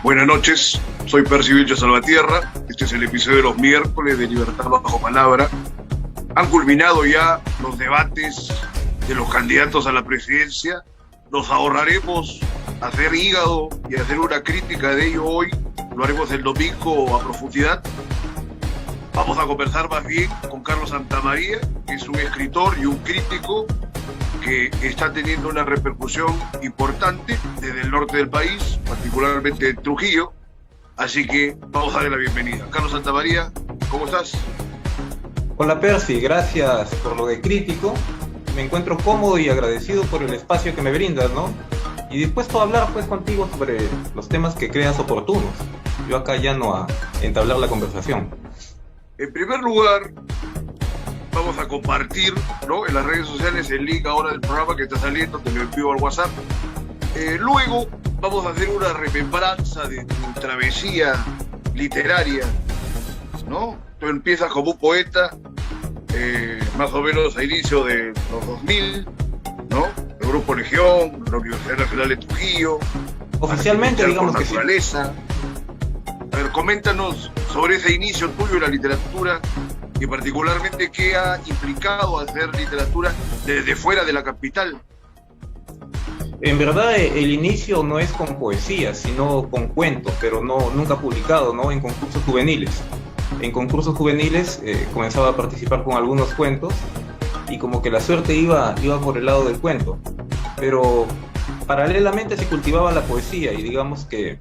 Buenas noches, soy Percy Vilches Salvatierra. Este es el episodio de los miércoles de Libertad Bajo Palabra. Han culminado ya los debates de los candidatos a la presidencia. Nos ahorraremos hacer hígado y hacer una crítica de ello hoy. Lo haremos el domingo a profundidad. Vamos a conversar más bien con Carlos Santamaría, que es un escritor y un crítico que está teniendo una repercusión importante desde el norte del país, particularmente en Trujillo. Así que vamos a darle la bienvenida. Carlos Santamaría, ¿cómo estás? Hola Percy, gracias por lo de crítico. Me encuentro cómodo y agradecido por el espacio que me brindas, ¿no? Y dispuesto a hablar pues contigo sobre los temas que creas oportunos. Yo acá ya no a entablar la conversación. En primer lugar, vamos a compartir, ¿no?, en las redes sociales el link ahora del programa que está saliendo, te lo envío al WhatsApp. Luego vamos a hacer una remembranza de tu travesía literaria, ¿no? Tú empiezas como un poeta, más o menos a inicio de los 2000, ¿no? El Grupo Legión, la Universidad Nacional de Trujillo. Oficialmente, digamos que sí. A ver, coméntanos sobre ese inicio tuyo en la literatura y particularmente qué ha implicado hacer literatura desde fuera de la capital. En verdad el inicio no es con poesía, sino con cuentos, pero nunca publicado, ¿no? En concursos juveniles. En concursos juveniles comenzaba a participar con algunos cuentos y como que la suerte iba por el lado del cuento. Pero paralelamente se cultivaba la poesía y digamos que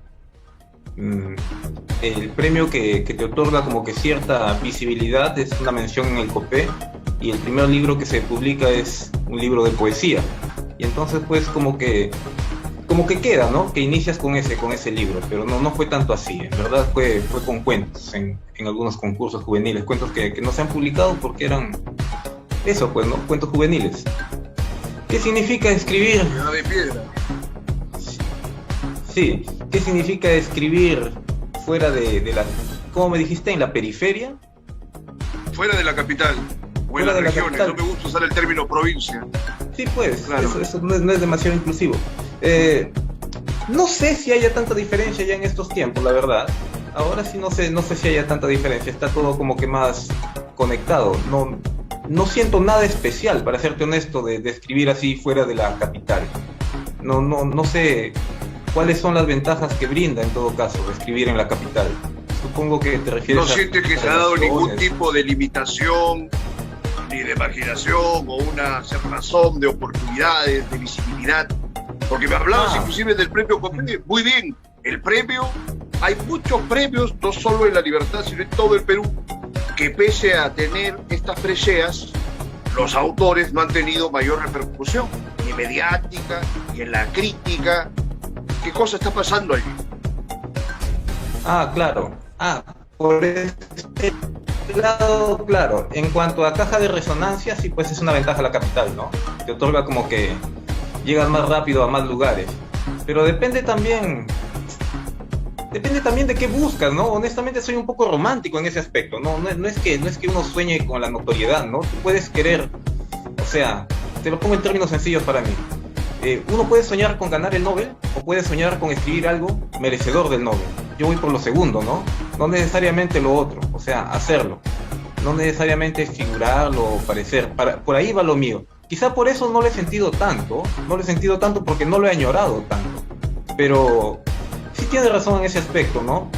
el premio que te otorga como que cierta visibilidad es una mención en el COPE y el primer libro que se publica es un libro de poesía y entonces pues como que queda, ¿no? Que inicias con ese libro, pero no fue tanto así, en verdad fue con cuentos en algunos concursos juveniles, cuentos que no se han publicado porque eran eso pues, ¿no? Cuentos juveniles. ¿Qué significa escribir? De piedra. Sí, ¿qué significa escribir fuera de la, ¿cómo me dijiste? ¿En la periferia? Fuera de la capital, o en las regiones, no me gusta usar el término provincia. Sí, pues, claro. Eso no es demasiado inclusivo. No sé si haya tanta diferencia ya en estos tiempos, la verdad. Ahora sí no sé si haya tanta diferencia, está todo como que más conectado. No siento nada especial, para serte honesto, de escribir así fuera de la capital. No sé cuáles son las ventajas que brinda en todo caso escribir en la capital. Supongo que te refieres ¿No sientes que se ha dado ningún tipo de limitación, ni de marginación, o una cerrazón de oportunidades, de visibilidad? Porque me hablabas inclusive del premio COPE. Muy bien, el premio, hay muchos premios, no solo en La Libertad, sino en todo el Perú, que pese a tener estas preseas, los autores no han tenido mayor repercusión, ni mediática, ni en la crítica. ¿Qué cosa está pasando allí? Claro. Por este lado, claro. En cuanto a caja de resonancia, sí, pues es una ventaja la capital, ¿no? Te otorga como que llegas más rápido a más lugares. Pero depende también de qué buscas, ¿no? Honestamente soy un poco romántico en ese aspecto. No es que uno sueñe con la notoriedad, ¿no? Tú puedes querer, o sea, te lo pongo en términos sencillos para mí. Uno puede soñar con ganar el Nobel o puede soñar con escribir algo merecedor del Nobel. Yo voy por lo segundo, ¿no? No necesariamente lo otro, o sea, hacerlo. No necesariamente figurarlo o parecer. Por ahí va lo mío. Quizá por eso no lo he sentido tanto porque no lo he añorado tanto. Pero sí tiene razón en ese aspecto, ¿no?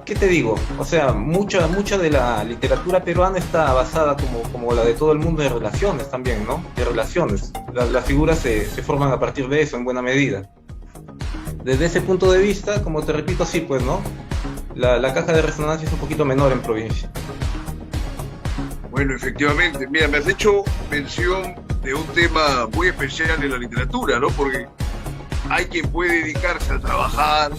¿Qué te digo? O sea, mucha de la literatura peruana está basada, como la de todo el mundo, de relaciones también, ¿no? De relaciones. Las figuras se forman a partir de eso, en buena medida. Desde ese punto de vista, como te repito, sí, pues, ¿no? La caja de resonancia es un poquito menor en provincia. Bueno, efectivamente. Mira, me has hecho mención de un tema muy especial en la literatura, ¿no? Porque hay quien puede dedicarse a trabajar,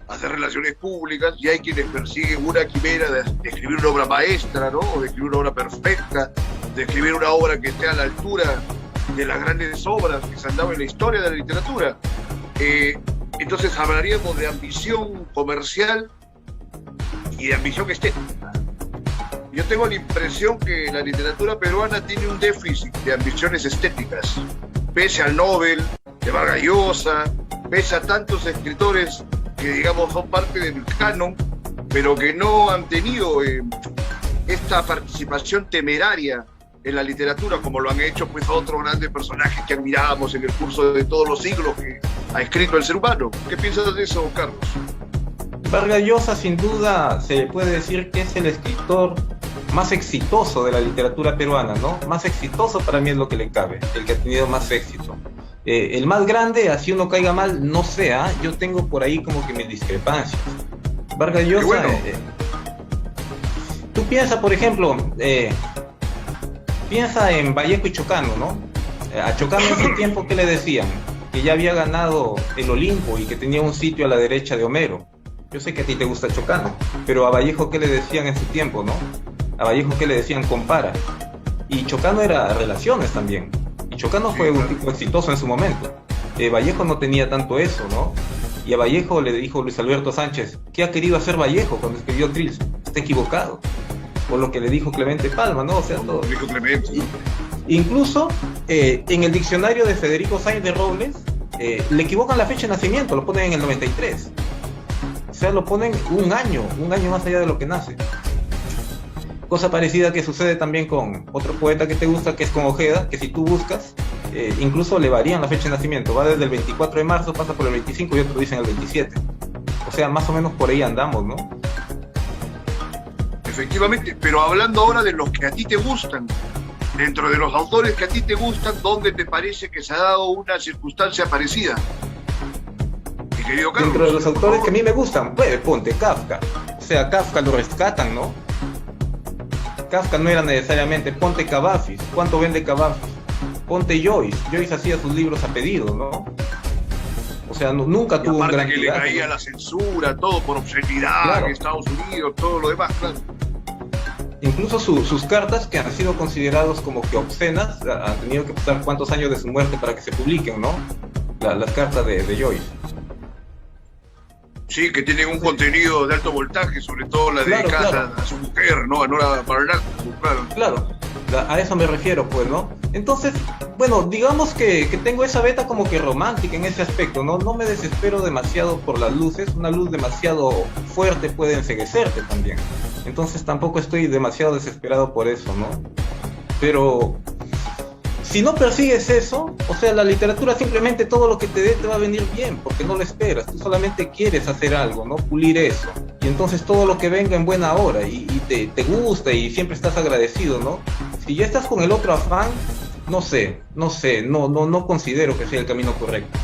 hacer relaciones públicas, y hay quienes persiguen una quimera de escribir una obra maestra, ¿no? O de escribir una obra perfecta, de escribir una obra que esté a la altura de las grandes obras que se han dado en la historia de la literatura. Entonces hablaríamos de ambición comercial y de ambición estética. Yo tengo la impresión que la literatura peruana tiene un déficit de ambiciones estéticas, pese al Nobel de Vargas Llosa, ves a tantos escritores que, digamos, son parte del canon, pero que no han tenido esta participación temeraria en la literatura, como lo han hecho pues otros grandes personajes que admirábamos en el curso de todos los siglos que ha escrito el ser humano. ¿Qué piensas de eso, Carlos? Vargas Llosa, sin duda, se puede decir que es el escritor más exitoso de la literatura peruana, ¿no? Más exitoso para mí es lo que le cabe, el que ha tenido más éxito. El más grande, así uno caiga mal, no sé, yo tengo por ahí como que mis discrepancias. Vargas Llosa, bueno. Tú piensas, por ejemplo, piensa en Vallejo y Chocano, ¿no? A Chocano en ese tiempo, ¿qué le decían? Que ya había ganado el Olimpo y que tenía un sitio a la derecha de Homero. Yo sé que a ti te gusta Chocano, pero a Vallejo, ¿qué le decían en su tiempo, no? A Vallejo, ¿qué le decían? Compara. Y Chocano era Relaciones también. Y Chocano fue un tipo exitoso en su momento. Vallejo no tenía tanto eso, ¿no? Y a Vallejo le dijo Luis Alberto Sánchez, ¿qué ha querido hacer Vallejo cuando escribió Trills? Está equivocado. Por lo que le dijo Clemente Palma, ¿no? O sea, todo. Dijo Clemente. Incluso en el diccionario de Federico Sáenz de Robles le equivocan la fecha de nacimiento, lo ponen en el 93. O sea, lo ponen un año más allá de lo que nace. Cosa parecida que sucede también con otro poeta que te gusta, que es con Ojeda, que si tú buscas, incluso le varían la fecha de nacimiento. Va desde el 24 de marzo, pasa por el 25 y otros dicen el 27. O sea, más o menos por ahí andamos, ¿no? Efectivamente, pero hablando ahora de los que a ti te gustan, dentro de los autores que a ti te gustan, ¿dónde te parece que se ha dado una circunstancia parecida? Mi querido Carlos. Dentro de los autores que a mí me gustan, pues ponte Kafka. O sea, Kafka lo rescatan, ¿no? Kafka no era necesariamente, ponte Cavafis. ¿Cuánto vende Cavafis? Ponte Joyce. Joyce hacía sus libros a pedido, ¿no? O sea, nunca tuvo un gran que tiraje, le caía la censura, todo por obscenidad, claro. En Estados Unidos, todo lo demás, claro. Incluso sus cartas, que han sido considerados como que obscenas, han tenido que pasar cuántos años de su muerte para que se publiquen, ¿no? Las cartas de Joyce. Sí, que tienen un contenido de alto voltaje, sobre todo la dedicada a su mujer, ¿no? A Nora Barnack, claro. Claro, a eso me refiero, pues, ¿no? Entonces, bueno, digamos que tengo esa beta como que romántica en ese aspecto, ¿no? No me desespero demasiado por las luces, una luz demasiado fuerte puede enceguecerte también. Entonces tampoco estoy demasiado desesperado por eso, ¿no? Pero si no persigues eso, o sea, la literatura simplemente todo lo que te dé te va a venir bien, porque no lo esperas, tú solamente quieres hacer algo, ¿no? Pulir eso. Y entonces todo lo que venga en buena hora y te gusta y siempre estás agradecido, ¿no? Si ya estás con el otro afán, no considero que sea el camino correcto.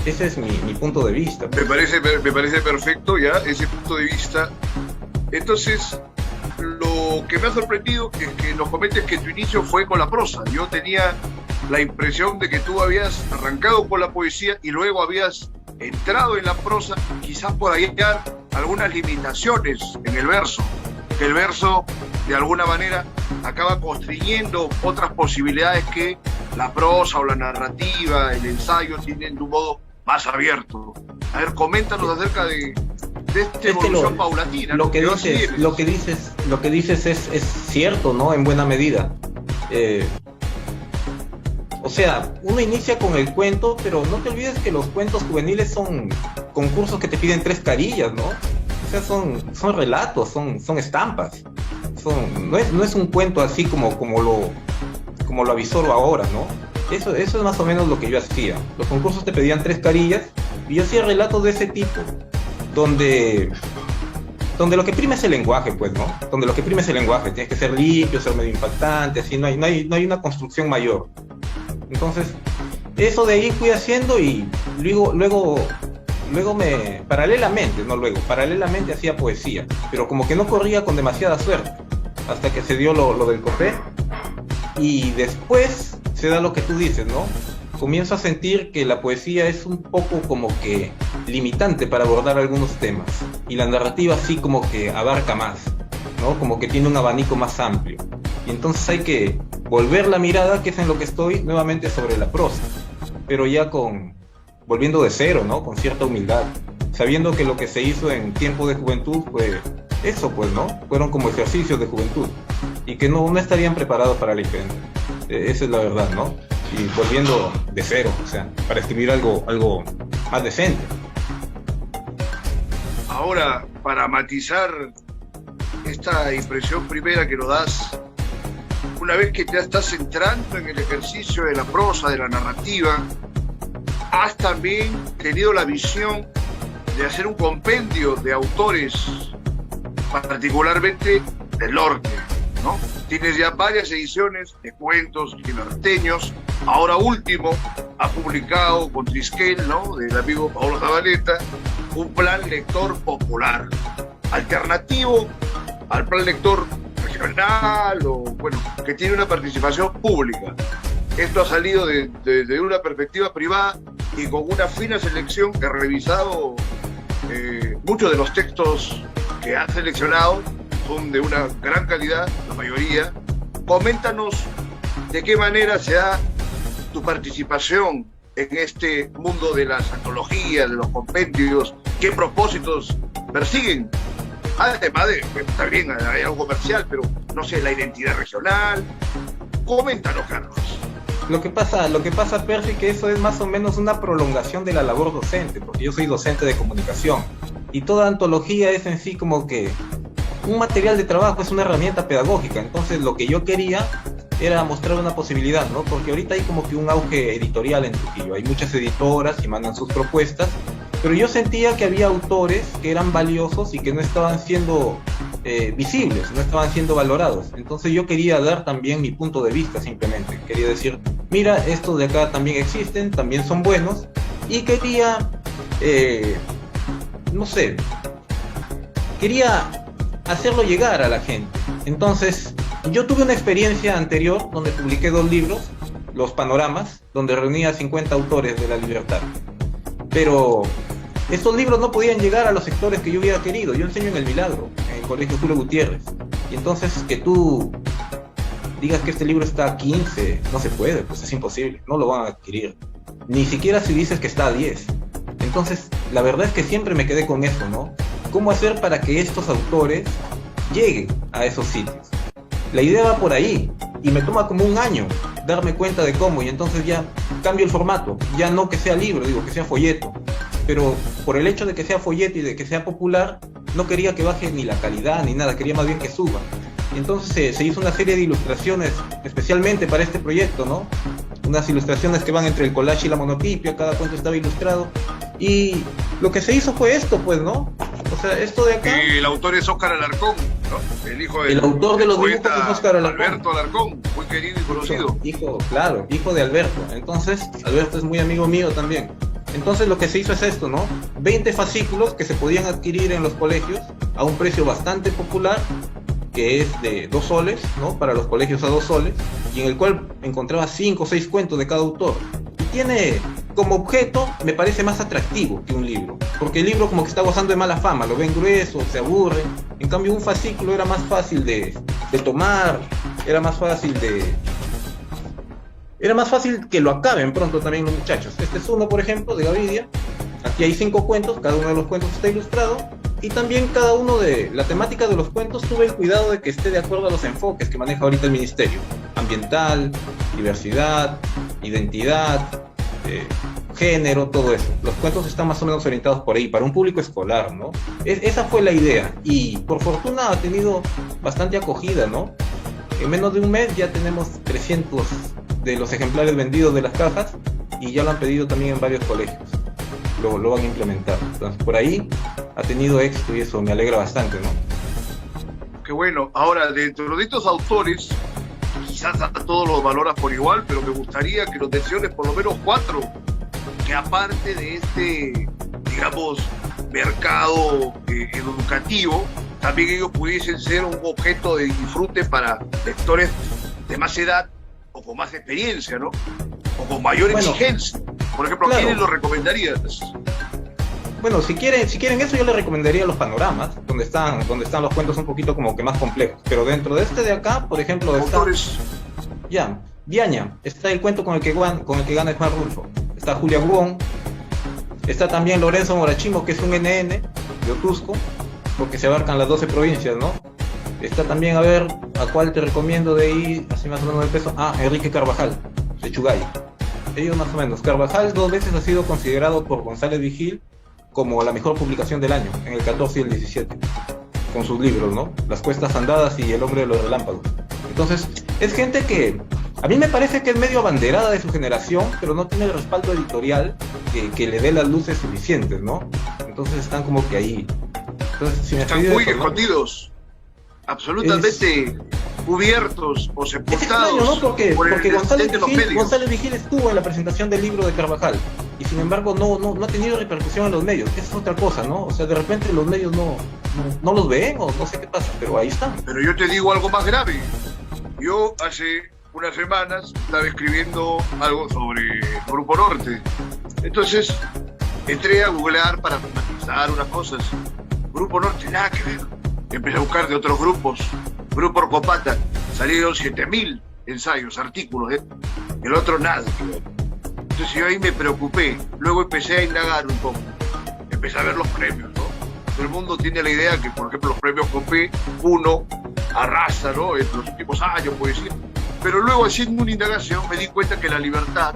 Ese es mi punto de vista. Me parece perfecto ya ese punto de vista. Entonces, lo que me ha sorprendido es que nos comentes que tu inicio fue con la prosa. Yo tenía la impresión de que tú habías arrancado con la poesía y luego habías entrado en la prosa, quizás por ahí ya algunas limitaciones en el verso. Que el verso, de alguna manera, acaba constriñendo otras posibilidades que la prosa o la narrativa, el ensayo, tienen de un modo más abierto. A ver, coméntanos acerca de esta evolución paulatina. Lo que dices es cierto, ¿no? En buena medida. O sea, uno inicia con el cuento, pero no te olvides que los cuentos juveniles son concursos que te piden 3 carillas, ¿no? O sea, son relatos, son estampas. No es un cuento así como lo avisoro ahora, ¿no? Eso es más o menos lo que yo hacía. Los concursos te pedían 3 carillas y yo hacía relatos de ese tipo, donde lo que prima es el lenguaje, pues, ¿no? Donde lo que prima es el lenguaje, tienes que ser limpio, ser medio impactante, así, no hay una construcción mayor. Entonces, eso de ahí fui haciendo y luego paralelamente hacía poesía, pero como que no corría con demasiada suerte, hasta que se dio lo del Copé, y después se da lo que tú dices, ¿no? Comienzo a sentir que la poesía es un poco como que limitante para abordar algunos temas, y la narrativa sí como que abarca más, ¿no? Como que tiene un abanico más amplio, y entonces hay que volver la mirada, que es en lo que estoy, nuevamente sobre la prosa, pero ya volviendo de cero, ¿no? Con cierta humildad, sabiendo que lo que se hizo en tiempo de juventud fue eso, pues, ¿no? Fueron como ejercicios de juventud, y que no estarían preparados para la imprenta. Esa es la verdad, ¿no? y volviendo de cero, o sea, para escribir algo más decente. Ahora, para matizar esta impresión primera que nos das, una vez que te estás entrando en el ejercicio de la prosa, de la narrativa, has también tenido la visión de hacer un compendio de autores, particularmente del norte, ¿no? Tienes ya varias ediciones de cuentos norteños. Ahora último, ha publicado con Triskel, ¿no?, del amigo Paolo Zabaleta, un plan lector popular, alternativo al plan lector regional, o bueno, que tiene una participación pública. Esto ha salido de una perspectiva privada y con una fina selección que ha revisado. Muchos de los textos que has seleccionado son de una gran calidad, la mayoría. Coméntanos de qué manera se da tu participación en este mundo de las antologías, de los compendios, qué propósitos persiguen. Además de, también hay algo comercial, pero no sé, la identidad regional. Coméntanos, Carlos. Lo que pasa, Percy, que eso es más o menos una prolongación de la labor docente, porque yo soy docente de comunicación, y toda antología es en sí como que un material de trabajo, es una herramienta pedagógica. Entonces lo que yo quería era mostrar una posibilidad, ¿no? Porque ahorita hay como que un auge editorial en Trujillo, hay muchas editoras y mandan sus propuestas, pero yo sentía que había autores que eran valiosos y que no estaban siendo visibles, no estaban siendo valorados. Entonces yo quería dar también mi punto de vista, simplemente. Quería decir, mira, estos de acá también existen, también son buenos, y quería, no sé, quería hacerlo llegar a la gente. Entonces, yo tuve una experiencia anterior donde publiqué 2 libros, Los Panoramas, donde reunía a 50 autores de la libertad. Pero estos libros no podían llegar a los sectores que yo hubiera querido. Yo enseño en El Milagro, en el Colegio Julio Gutiérrez. Y entonces que tú digas que este libro está a 15, no se puede, pues es imposible, no lo van a adquirir. Ni siquiera si dices que está a 10. Entonces, la verdad es que siempre me quedé con eso, ¿no? ¿Cómo hacer para que estos autores lleguen a esos sitios? La idea va por ahí, y me toma como un año darme cuenta de cómo, y entonces ya cambio el formato, ya no que sea libro, digo que sea folleto, pero por el hecho de que sea folleto y de que sea popular, no quería que baje ni la calidad ni nada, quería más bien que suba. Y entonces se hizo una serie de ilustraciones especialmente para este proyecto, ¿no? Unas ilustraciones que van entre el collage y la monotipia, cada cuento estaba ilustrado, y lo que se hizo fue esto, pues, ¿no? O sea, esto de acá... Y el autor es Óscar Alarcón, ¿no? El hijo del el autor de los dibujos es Óscar Alarcón. Alberto Alarcón, muy querido y conocido. Hijo de Alberto. Entonces, Alberto es muy amigo mío también. Entonces lo que se hizo es esto, ¿no? 20 fascículos que se podían adquirir en los colegios a un precio bastante popular, que es de 2 soles, ¿no? Para los colegios a 2 soles, y en el cual encontraba 5 o 6 cuentos de cada autor. Y tiene como objeto, me parece más atractivo que un libro, porque el libro como que está gozando de mala fama, lo ven grueso, se aburren. En cambio un fascículo era más fácil de tomar, era más fácil que lo acaben pronto también los muchachos. Este es uno, por ejemplo, de Gavidia. Aquí hay 5 cuentos, cada uno de los cuentos está ilustrado, y también cada uno de la temática de los cuentos tuve el cuidado de que esté de acuerdo a los enfoques que maneja ahorita el ministerio: ambiental, diversidad, identidad, género, todo eso. Los cuentos están más o menos orientados por ahí, para un público escolar, ¿no? Esa fue la idea, y por fortuna ha tenido bastante acogida, ¿no? En menos de un mes ya tenemos 300 de los ejemplares vendidos de las cajas, y ya lo han pedido también en varios colegios. Lo van a implementar. Entonces, por ahí ha tenido éxito y eso me alegra bastante, ¿no? Qué bueno. Ahora, dentro de estos autores, quizás a todos los valoras por igual, pero me gustaría que nos menciones por lo menos 4 que, aparte de este, digamos, mercado educativo, también ellos pudiesen ser un objeto de disfrute para lectores de más edad o con más experiencia, ¿no? O con mayor exigencia. Por ejemplo, claro. ¿A quiénes lo recomendarías? Bueno, si quieren eso, yo les recomendaría Los Panoramas, donde están los cuentos un poquito como que más complejos. Pero dentro de este de acá, por ejemplo, autores. Ya, Viaña, está el cuento con el que gana Juan Rulfo. Está Julia Guón, está también Lorenzo Morachimo, que es un NN de Otusco, porque se abarcan las 12 provincias, ¿no? Está también, a ver, ¿a cuál te recomiendo de ir así más o menos de peso? Enrique Carvajal. Se Techugay. Ellos más o menos. Carvajal 2 veces ha sido considerado por González Vigil como la mejor publicación del año, en el 14 y el 17, con sus libros, ¿no? Las Cuestas Andadas y El Hombre de los Relámpagos. Entonces, es gente que a mí me parece que es medio abanderada de su generación, pero no tiene el respaldo editorial que le dé las luces suficientes, ¿no? Entonces están como que ahí. Entonces, si me están muy eso, escondidos, ¿no? Absolutamente cubiertos o sepultados. Es extraño, ¿no? Porque González Vigil estuvo en la presentación del libro de Carvajal y sin embargo no ha tenido repercusión en los medios. Esa es otra cosa, ¿no? O sea, de repente los medios no los ven o no sé qué pasa, pero ahí están. Pero yo te digo algo más grave. Yo hace unas semanas estaba escribiendo algo sobre Grupo Norte. Entonces entré a googlear para analizar unas cosas. Grupo Norte, nada que ver. Empecé a buscar de otros grupos. Grupo Orcopata, salieron 7.000 ensayos, artículos, el otro nada. Entonces yo ahí me preocupé, luego empecé a indagar un poco, empecé a ver los premios, ¿no? Todo el mundo tiene la idea que, por ejemplo, los premios Copé, uno arrasa, ¿no? En los últimos años, poesía. Pero luego, haciendo una indagación, me di cuenta que La Libertad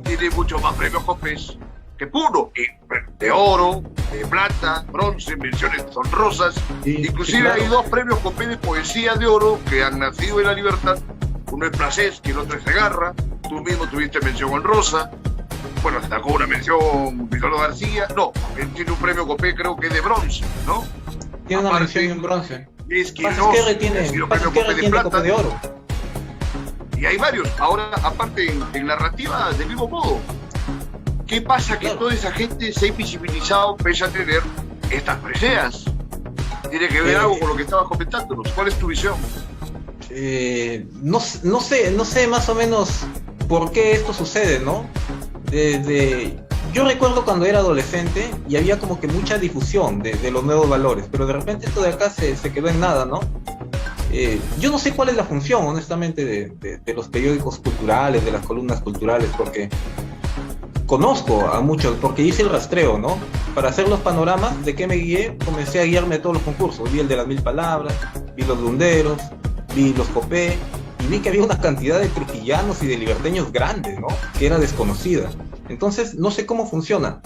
tiene muchos más premios Copés que Puno, de oro, de plata, bronce, menciones honrosas. Inclusive claro, hay 2 premios Copé de poesía de oro que han nacido en La Libertad. Uno es Placés y el otro es Segarra. Tú mismo tuviste mención honrosa. Bueno, se sacó una mención Ricardo García. No, él tiene un premio Copé, creo que de bronce, ¿no? Tiene una mención en bronce. Pasquerre tiene Copé de oro. Y hay varios. Ahora, aparte, en narrativa, del mismo modo. ¿Qué pasa? Que toda esa gente se ha invisibilizado pese a tener estas preseas. Tiene que ver algo con lo que estabas comentándonos. ¿Cuál es tu visión? No sé más o menos por qué esto sucede, ¿no? Yo recuerdo cuando era adolescente y había como que mucha difusión de los nuevos valores, pero de repente esto de acá se quedó en nada, ¿no? Yo no sé cuál es la función, honestamente, de los periódicos culturales, de las columnas culturales, porque conozco a muchos, porque hice el rastreo, ¿no? Para hacer los panoramas, ¿de qué me guié? Comencé a guiarme de todos los concursos. Vi el de las 1000 palabras, vi los lunderos, vi los Copé, y vi que había una cantidad de trujillanos y de liberteños grandes, ¿no? Que era desconocida. Entonces, no sé cómo funciona.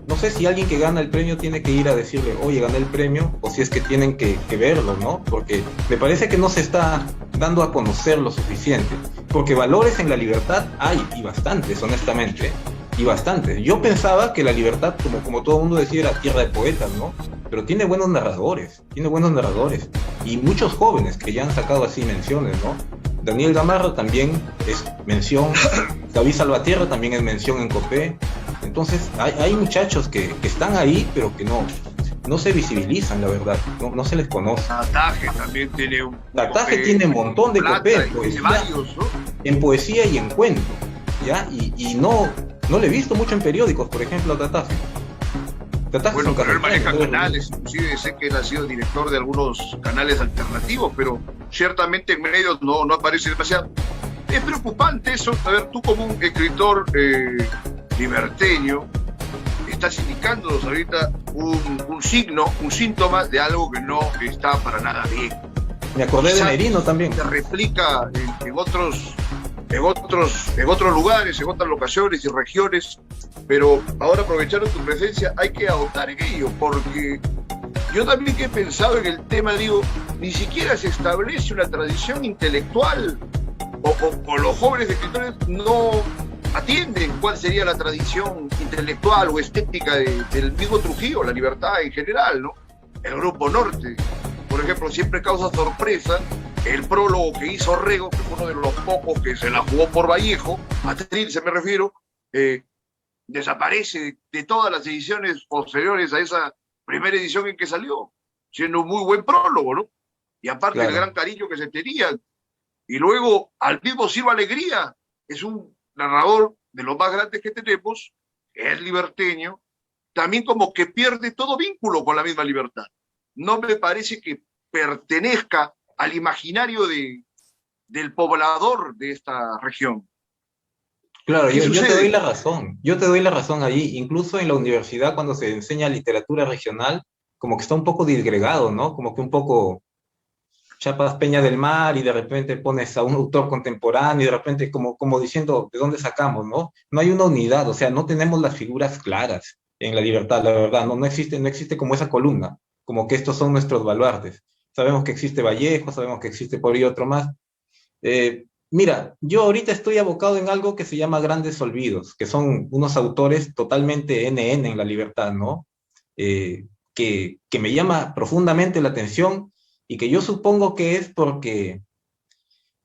No sé si alguien que gana el premio tiene que ir a decirle, oye, gané el premio, o si es que tienen que verlo, ¿no? Porque me parece que no se está dando a conocer lo suficiente. Porque valores en La Libertad hay, y bastantes, honestamente. Y bastante. Yo pensaba que La Libertad, como todo el mundo decía, era tierra de poetas, ¿no? Pero tiene buenos narradores, y muchos jóvenes que ya han sacado así menciones, ¿no? Daniel Gamarra también es mención, David Salvatierra también es mención en Copé. Entonces hay muchachos que están ahí, pero que no se visibilizan, la verdad, no se les conoce. Tataje también tiene un Tataje tiene un montón de Copé, varios, ¿no? En poesía y en cuento, ¿ya? Y no le he visto mucho en periódicos, por ejemplo, a Tataje. Bueno, pero él maneja canales, inclusive sé que él ha sido director de algunos canales alternativos, pero ciertamente en medios no aparece demasiado. Es preocupante eso. A ver, tú como un escritor liberteño, estás indicándonos ahorita un signo, un síntoma de algo que no está para nada bien. Me acordé de Merino también. Se replica en otros lugares, en otras locaciones y regiones, pero ahora aprovechando tu presencia hay que ahondar en ello, porque yo también que he pensado en el tema, digo, ni siquiera se establece una tradición intelectual, o los jóvenes escritores no atienden cuál sería la tradición intelectual o estética del mismo Trujillo, La Libertad en general, ¿no? El Grupo Norte, por ejemplo, siempre causa sorpresa el prólogo que hizo Rego, que fue uno de los pocos que se la jugó por Vallejo, a Trilce me refiero, desaparece de todas las ediciones posteriores a esa primera edición en que salió, siendo un muy buen prólogo, ¿no? Y aparte claro, el gran cariño que se tenían. Y luego, al mismo Silva Alegría, es un narrador de los más grandes que tenemos, es liberteño, también como que pierde todo vínculo con la misma Libertad. No me parece que pertenezca al imaginario del poblador de esta región. Claro, yo te doy la razón ahí. Incluso en la universidad, cuando se enseña literatura regional, como que está un poco disgregado, ¿no? Como que un poco Chiapas Peña del Mar y de repente pones a un autor contemporáneo y de repente como diciendo, ¿de dónde sacamos, no? No hay una unidad, o sea, no tenemos las figuras claras en La Libertad, la verdad, no existe como esa columna, como que estos son nuestros baluartes. Sabemos que existe Vallejo, sabemos que existe por ahí otro más. Mira, yo ahorita estoy abocado en algo que se llama Grandes Olvidos, que son unos autores totalmente NN en La Libertad, ¿no? Que me llama profundamente la atención y que yo supongo que es porque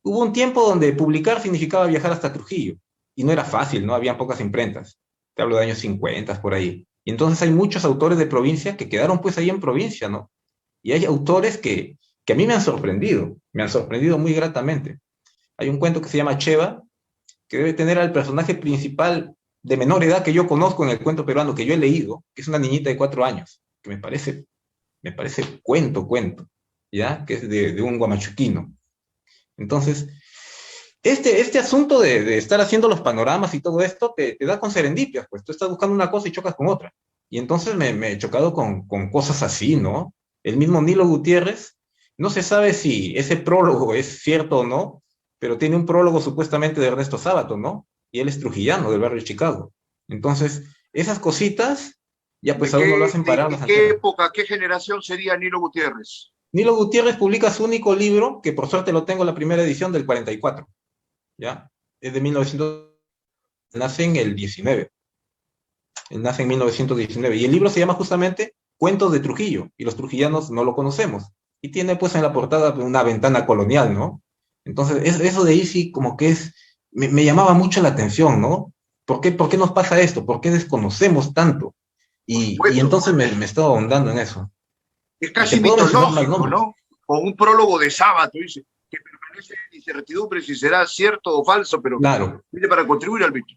hubo un tiempo donde publicar significaba viajar hasta Trujillo y no era fácil, ¿no? Habían pocas imprentas. Te hablo de años 50 por ahí. Y entonces hay muchos autores de provincia que quedaron pues ahí en provincia, ¿no? Y hay autores que a mí me han sorprendido muy gratamente. Hay un cuento que se llama Cheva, que debe tener al personaje principal de menor edad que yo conozco en el cuento peruano que yo he leído, que es una niñita de 4 años, que me parece cuento, ¿ya? Que es de un guamachuquino. Entonces, este asunto de estar haciendo los panoramas y todo esto te da con serendipias, pues tú estás buscando una cosa y chocas con otra. Y entonces me he chocado con cosas así, ¿no? El mismo Nilo Gutiérrez, no se sabe si ese prólogo es cierto o no, pero tiene un prólogo supuestamente de Ernesto Sábato, ¿no? Y él es trujillano del barrio de Chicago. Entonces, esas cositas ya pues a uno lo hacen parar las de qué antenas. época, qué generación sería Nilo Gutiérrez? Nilo Gutiérrez publica su único libro, que por suerte lo tengo en la primera edición del 44, ¿ya? Es de 1900, nace en el 19, él nace en 1919, y el libro se llama justamente Cuentos de Trujillo, y los trujillanos no lo conocemos, y tiene pues en la portada una ventana colonial, ¿no? Entonces, eso de ahí sí como que me llamaba mucho la atención, ¿no? ¿Por qué nos pasa esto? ¿Por qué desconocemos tanto? Por Y supuesto. entonces me estaba ahondando en eso. Es Y te casi puedo mencionar más mitológico, nombres. ¿no? Con un prólogo de Sábato, dice, que permanece en incertidumbre si será cierto o falso, pero Claro. viene para contribuir al mito.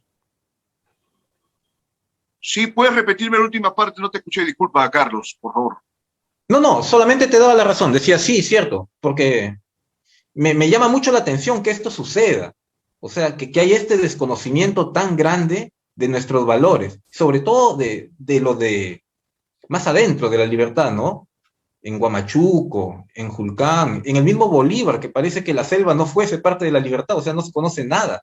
Sí, puedes repetirme la última parte, no te escuché, disculpa, Carlos, por favor. No, no, solamente te daba la razón. Decía, sí, cierto, porque me llama mucho la atención que esto suceda. O sea, que hay este desconocimiento tan grande de nuestros valores, sobre todo de lo de más adentro de la libertad, ¿no? En Huamachuco, en Julcán, en el mismo Bolívar, que parece que la selva no fuese parte de la libertad, o sea, no se conoce nada.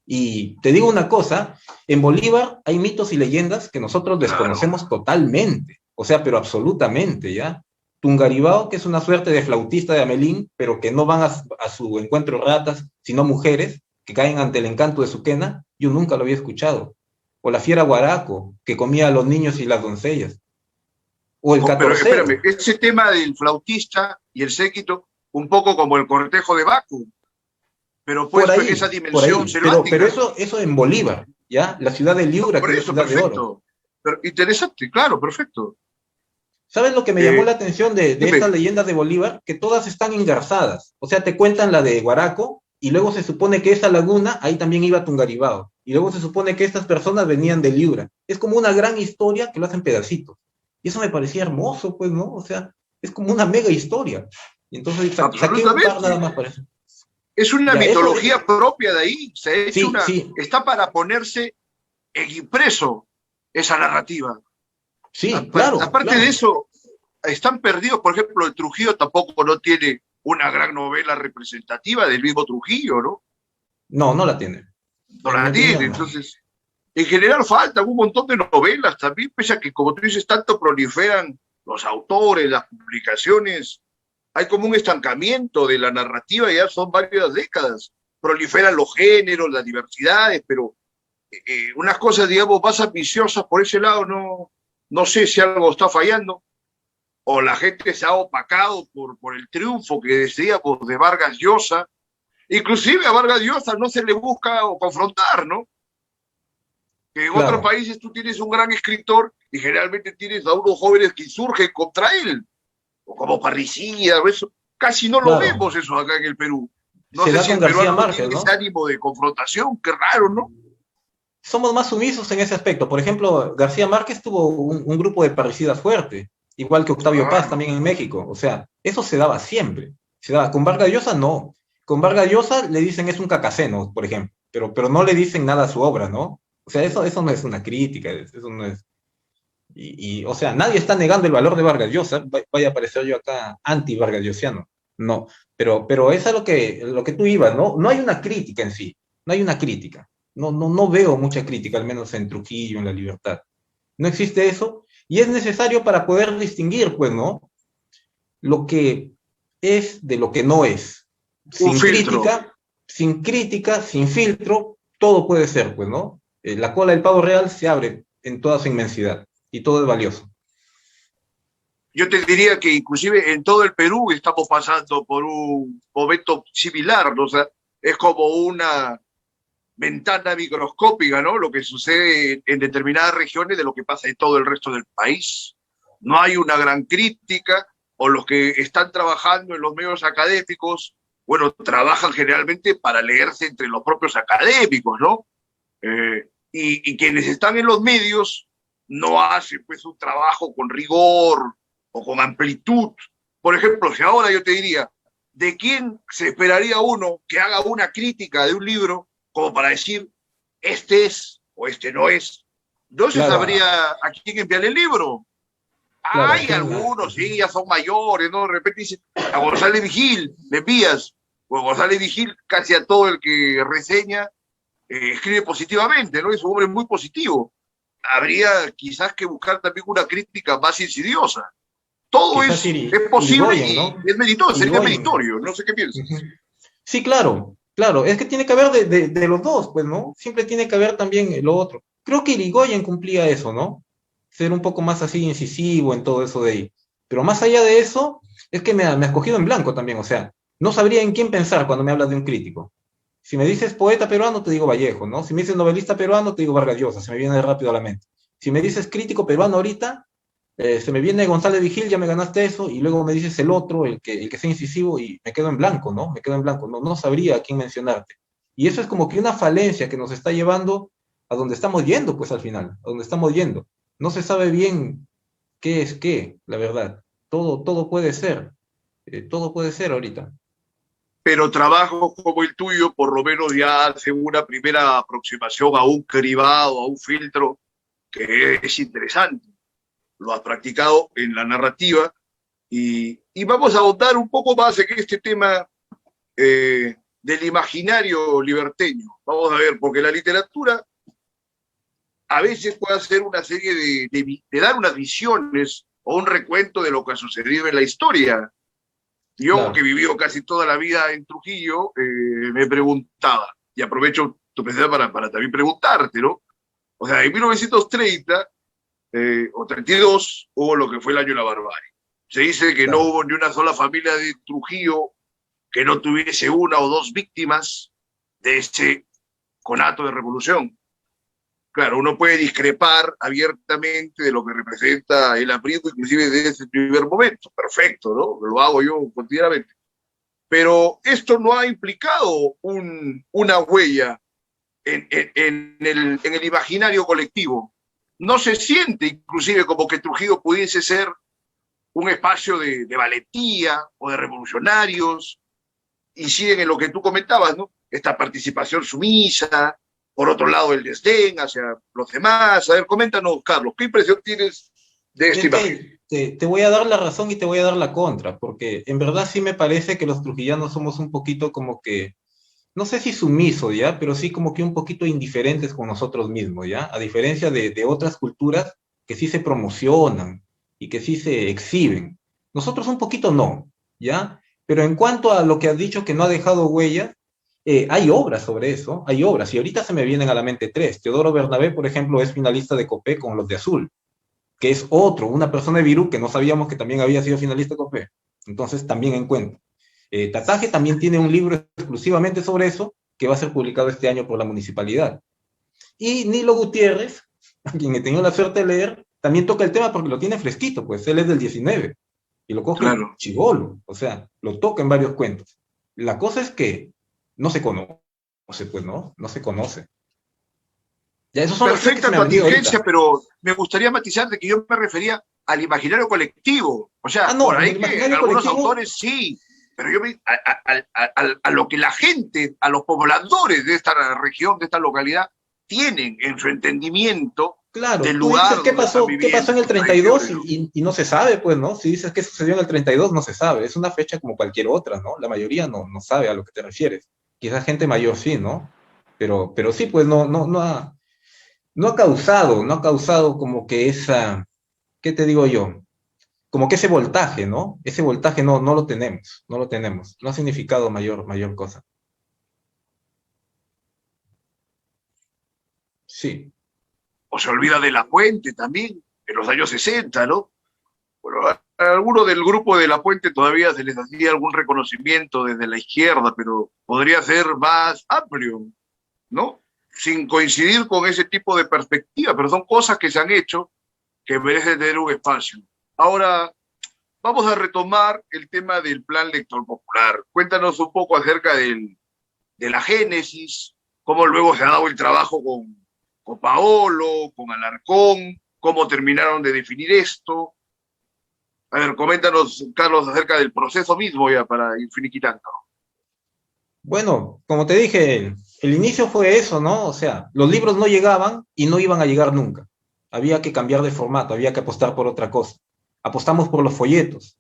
Y te digo una cosa, en Bolívar hay mitos y leyendas que nosotros Claro. desconocemos totalmente, o sea, pero absolutamente, ¿ya? Tungaribao, que es una suerte de flautista de Amelín, pero que no van a su encuentro ratas, sino mujeres que caen ante el encanto de su quena, yo nunca lo había escuchado. O la fiera Guaraco, que comía a los niños y las doncellas. O el No, pero catorcero. espérame, ese tema del flautista y el séquito, un poco como el cortejo de Baku, pero puesto en esa Por dimensión ahí. Pero selvática. eso en Bolívar, ¿ya? La ciudad de No, Liura, por que es la eso, ciudad de oro. perfecto. Pero interesante, claro, perfecto. ¿Sabes lo que me llamó Eh, la atención de dime, estas leyendas de Bolívar? Que todas están engarzadas. O sea, te cuentan la de Guaraco y luego se supone que esa laguna, ahí también iba Tungaribao. Y luego se supone que estas personas venían de Liura. Es como una gran historia que lo hacen pedacitos. Y eso me parecía hermoso, pues, ¿no? O sea, es como una mega historia. Y entonces saqué un par nada absolutamente. más para eso. Es una Ya, mitología propia de ahí. Se ha hecho sí, una. sí, Está para ponerse en impreso esa narrativa. sí, claro, Aparte de claro. eso, están perdidos. Por ejemplo, el Trujillo tampoco no tiene una gran novela representativa del mismo Trujillo, ¿no? No, no la tiene. No En mi la tiene. opinión, no. Entonces, en general faltan un montón de novelas también, pese a que, como tú dices, tanto proliferan los autores, las publicaciones. Hay como un estancamiento de la narrativa, ya son varias décadas. Proliferan los géneros, las diversidades, pero unas cosas, digamos, más ambiciosas por ese lado, no sé si algo está fallando, o la gente se ha opacado por el triunfo que decíamos de Vargas Llosa. Inclusive a Vargas Llosa no se le busca confrontar, ¿no? Que en otros Claro, países tú tienes un gran escritor y generalmente tienes a unos jóvenes que insurgen contra él, o como parricidas, o eso. Casi no lo claro. vemos eso acá en el Perú. No Se sé da si con el García peruano no Márquez, tiene ese ¿no? ánimo de confrontación, qué raro, ¿no? Somos más sumisos en ese aspecto. Por ejemplo, García Márquez tuvo un grupo de parricidas fuerte, igual que Octavio Paz Claro. también en México. O sea, eso se daba siempre. Se daba. Con Vargas Llosa no. Con Vargas Llosa le dicen es un cacaceno, por ejemplo, pero no le dicen nada a su obra, ¿no? O sea, eso no es una crítica, eso no es. O sea, nadie está negando el valor de Vargas Llosa. Vaya a parecer yo acá anti-vargas llosiano. No, pero es a lo que tú ibas, ¿no? No hay una crítica en sí, no hay una crítica. No veo mucha crítica, al menos en Trujillo, en La Libertad. No existe eso, y es necesario para poder distinguir, pues, ¿no? Lo que es de lo que no es. Un filtro. Sin crítica, sin filtro, todo puede ser, pues, ¿no? La cola del pavo real se abre en toda su inmensidad, y todo es valioso. Yo te diría que inclusive en todo el Perú estamos pasando por un momento similar, ¿no? O sea, es como una ventana microscópica, ¿no? Lo que sucede en determinadas regiones de lo que pasa en todo el resto del país. No hay una gran crítica, o los que están trabajando en los medios académicos, bueno, trabajan generalmente para leerse entre los propios académicos, ¿no? Y quienes están en los medios no hacen pues un trabajo con rigor o con amplitud. Por ejemplo, si ahora yo te diría, ¿de quién se esperaría uno que haga una crítica de un libro como para decir, este es o este no es? No se Claro, sabría a quién enviar el libro. claro, Hay algunos, sí, ya son mayores, ¿no? De repente dicen, a González Vigil le envías, o a González Vigil casi a todo el que reseña escribe positivamente, ¿no? Es un hombre muy positivo. Habría quizás que buscar también una crítica más insidiosa. Todo quizás es posible Irigoyen, y ¿no? es meritorio, sería Irigoyen. meritorio, no sé qué Ujú. piensas. Sí, claro, claro, es que tiene que haber de los dos, pues, ¿no? Siempre tiene que haber también lo otro. Creo que Irigoyen cumplía eso, ¿no? Ser un poco más así incisivo en todo eso de ahí. Pero más allá de eso, es que me has cogido en blanco también, o sea, no sabría en quién pensar cuando me hablas de un crítico. Si me dices poeta peruano, te digo Vallejo, ¿no? Si me dices novelista peruano, te digo Vargas Llosa, se me viene rápido a la mente. Si me dices crítico peruano ahorita, se me viene González Vigil, ya me ganaste eso, y luego me dices el otro, el que sea incisivo, y me quedo en blanco, ¿no? Me quedo en blanco, no sabría a quién mencionarte. Y eso es como que una falencia que nos está llevando a donde estamos yendo, pues al final, a donde estamos yendo. No se sabe bien qué es qué, la verdad. Todo puede ser ahorita. Pero trabajos como el tuyo, por lo menos ya hacen una primera aproximación a un cribado, a un filtro que es interesante. Lo has practicado en la narrativa y vamos a ahondar un poco más en este tema del imaginario liberteño. Vamos a ver, porque la literatura a veces puede hacer una serie de dar unas visiones o un recuento de lo que ha sucedido en la historia. Yo, que Claro, vivió casi toda la vida en Trujillo, me preguntaba, y aprovecho tu presencia para también preguntarte, ¿no? O sea, en 1930 o 32 hubo lo que fue el año de la barbarie. Se dice que no claro. hubo ni una sola familia de Trujillo que no tuviese una o dos víctimas de ese conato de revolución. Claro, uno puede discrepar abiertamente de lo que representa el aprismo, inclusive desde ese primer momento. Perfecto, ¿no? Lo hago yo continuamente. Pero esto no ha implicado una huella en el imaginario colectivo. No se siente inclusive como que Trujillo pudiese ser un espacio de valentía o de revolucionarios, inciden en lo que tú comentabas, ¿no? Esta participación sumisa, por otro lado el desdén hacia los demás. A ver, coméntanos, Carlos, ¿qué impresión tienes de esta Es imagen? que te voy a dar la razón y te voy a dar la contra, porque en verdad sí me parece que los trujillanos somos un poquito como que, no sé si sumisos, ¿ya? Pero sí como que un poquito indiferentes con nosotros mismos, ¿ya? A diferencia de otras culturas que sí se promocionan y que sí se exhiben. Nosotros un poquito no, ¿ya? Pero en cuanto a lo que has dicho que no ha dejado huella, hay obras sobre eso, hay obras, y ahorita se me vienen a la mente tres. Teodoro Bernabé, por ejemplo, es finalista de Copé con los de Azul, que es otro, una persona de Virú que no sabíamos que también había sido finalista con Copé. Entonces también encuentro. Tataje también tiene un libro exclusivamente sobre eso que va a ser publicado este año por la municipalidad. Y Nilo Gutiérrez, a quien he tenido la suerte de leer, también toca el tema porque lo tiene fresquito, pues él es del 19 y lo coge Claro. chivolo, o sea, lo toca en varios cuentos. La cosa es que no se conoce, pues no se conoce. Ya esos son los tres que se Perfecta me tu han venido atingencia, ahorita. pero me gustaría matizar de que yo me refería al imaginario colectivo. O Ah, sea, por no, en ahí el que imaginario algunos colectivo, autores sí, pero yo a lo que la gente, a los pobladores de esta región, de esta localidad, tienen en su entendimiento Claro, del tú dices lugar donde están qué pasó en viviendo, el sus 32 tradiciones, ¿no? y no se sabe, pues, ¿no? Si dices qué sucedió en el 32, no se sabe. Es una fecha como cualquier otra, ¿no? La mayoría no sabe a lo que te refieres. Quizás gente mayor sí, ¿no? Pero sí, pues no ha causado como que esa, ¿qué te digo yo? Como que ese voltaje, ¿no? Ese voltaje no lo tenemos, no lo tenemos. No ha significado mayor cosa. Sí. O se olvida de La Puente también, en los años 60, ¿no? Bueno, a algunos del grupo de La Puente todavía se les hacía algún reconocimiento desde la izquierda, pero podría ser más amplio, ¿no? Sin coincidir con ese tipo de perspectiva, pero son cosas que se han hecho que merecen tener un espacio. Ahora, vamos a retomar el tema del Plan Lector Popular. Cuéntanos un poco acerca de la génesis, cómo luego se ha dado el trabajo con Paolo, con Alarcón, cómo terminaron de definir esto. A ver, coméntanos, Carlos, acerca del proceso mismo ya para ir finiquitando. Bueno, como te dije, el inicio fue eso, ¿no? O sea, los libros no llegaban y no iban a llegar nunca. Había que cambiar de formato, había que apostar por otra cosa. Apostamos por los folletos.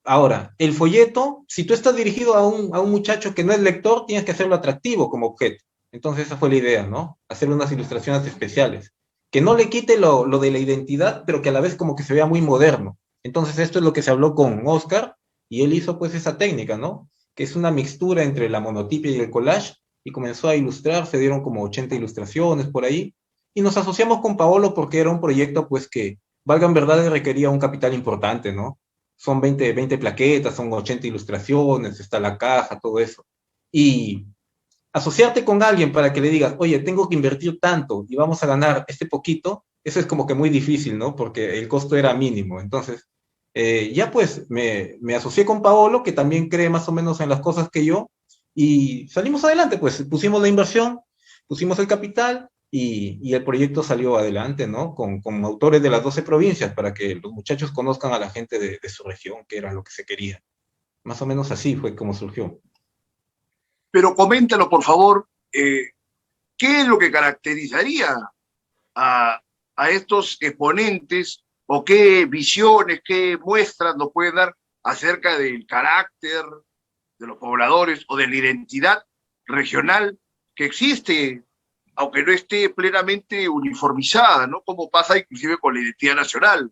Ahora, el folleto, si tú estás dirigido a un muchacho que no es lector, tienes que hacerlo atractivo como objeto. Entonces esa fue la idea, ¿no? Hacer unas ilustraciones especiales. Que no le quite lo de la identidad, pero que a la vez como que se vea muy moderno. Entonces esto es lo que se habló con Oscar y él hizo pues esa técnica, ¿no? Que es una mixtura entre la monotipia y el collage y comenzó a ilustrar, se dieron como 80 ilustraciones por ahí y nos asociamos con Paolo porque era un proyecto pues que, valga en verdad, requería un capital importante, ¿no? Son 20 plaquetas, son 80 ilustraciones, está la caja, todo eso. Y asociarte con alguien para que le digas, oye, tengo que invertir tanto y vamos a ganar este poquito, eso es como que muy difícil, ¿no? Porque el costo era mínimo. Entonces, ya pues me asocié con Paolo, que también cree más o menos en las cosas que yo, y salimos adelante, pues pusimos la inversión, pusimos el capital y el proyecto salió adelante, ¿no? Con autores de las 12 provincias para que los muchachos conozcan a la gente de su región, que era lo que se quería. Más o menos así fue como surgió. Pero coméntalo, por favor, ¿qué es lo que caracterizaría a, a estos exponentes o qué visiones, qué muestras nos pueden dar acerca del carácter de los pobladores o de la identidad regional que existe, aunque no esté plenamente uniformizada, ¿no? Como pasa inclusive con la identidad nacional.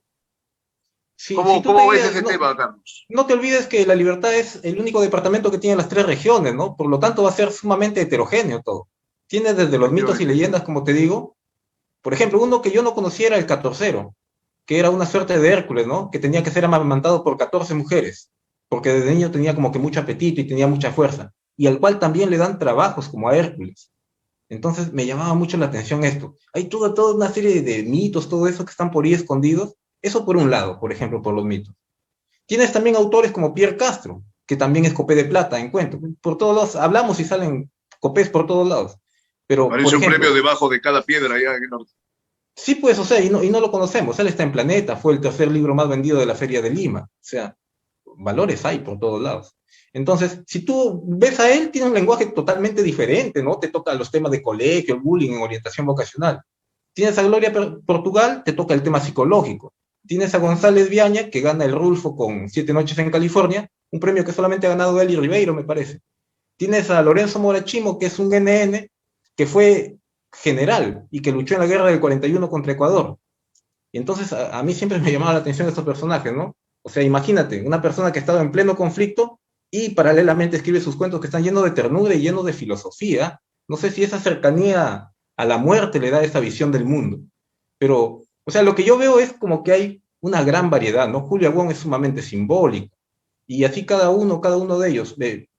Si tú te Cómo ves guías, ese tema, Carlos? no te olvides que La Libertad es el único departamento que tiene las tres regiones, ¿no? Por lo tanto, va a ser sumamente heterogéneo todo. Tiene desde los mitos y Efectivamente. leyendas, como te digo. Por ejemplo, uno que yo no conocía era el catorcero, que era una suerte de Hércules, ¿no? Que tenía que ser amamantado por 14 mujeres, porque desde niño tenía como que mucho apetito y tenía mucha fuerza, y al cual también le dan trabajos como a Hércules. Entonces me llamaba mucho la atención esto. Hay toda una serie de mitos, todo eso que están por ahí escondidos. Eso por un lado, por ejemplo, por los mitos. Tienes también autores como Pierre Castro, que también es copé de plata en cuento. Por todos lados, hablamos y salen copés por todos lados. Pero, por Parece un premio ejemplo, debajo de cada piedra allá en el norte. sí, pues, o sea, y no lo conocemos. Él está en Planeta, fue el tercer libro más vendido de la Feria de Lima. O sea, valores hay por todos lados. Entonces, si tú ves a él, tiene un lenguaje totalmente diferente, ¿no? Te toca los temas de colegio, el bullying, en orientación vocacional. Tienes a Gloria Portugal, te toca el tema psicológico. Tienes a González Viaña, que gana el Rulfo con Siete Noches en California, un premio que solamente ha ganado Eli Ribeiro, me parece. Tienes a Lorenzo Morachimo, que es un NN, que fue general y que luchó en la guerra del 41 contra Ecuador. Y entonces a mí siempre me llamaba la atención estos personajes, ¿no? O sea, imagínate, una persona que ha estado en pleno conflicto y paralelamente escribe sus cuentos que están llenos de ternura y llenos de filosofía. No sé si esa cercanía a la muerte le da esa visión del mundo. Pero, o sea, lo que yo veo es como que hay una gran variedad, ¿no? Julio Agón es sumamente simbólico. Y así cada uno de ellos.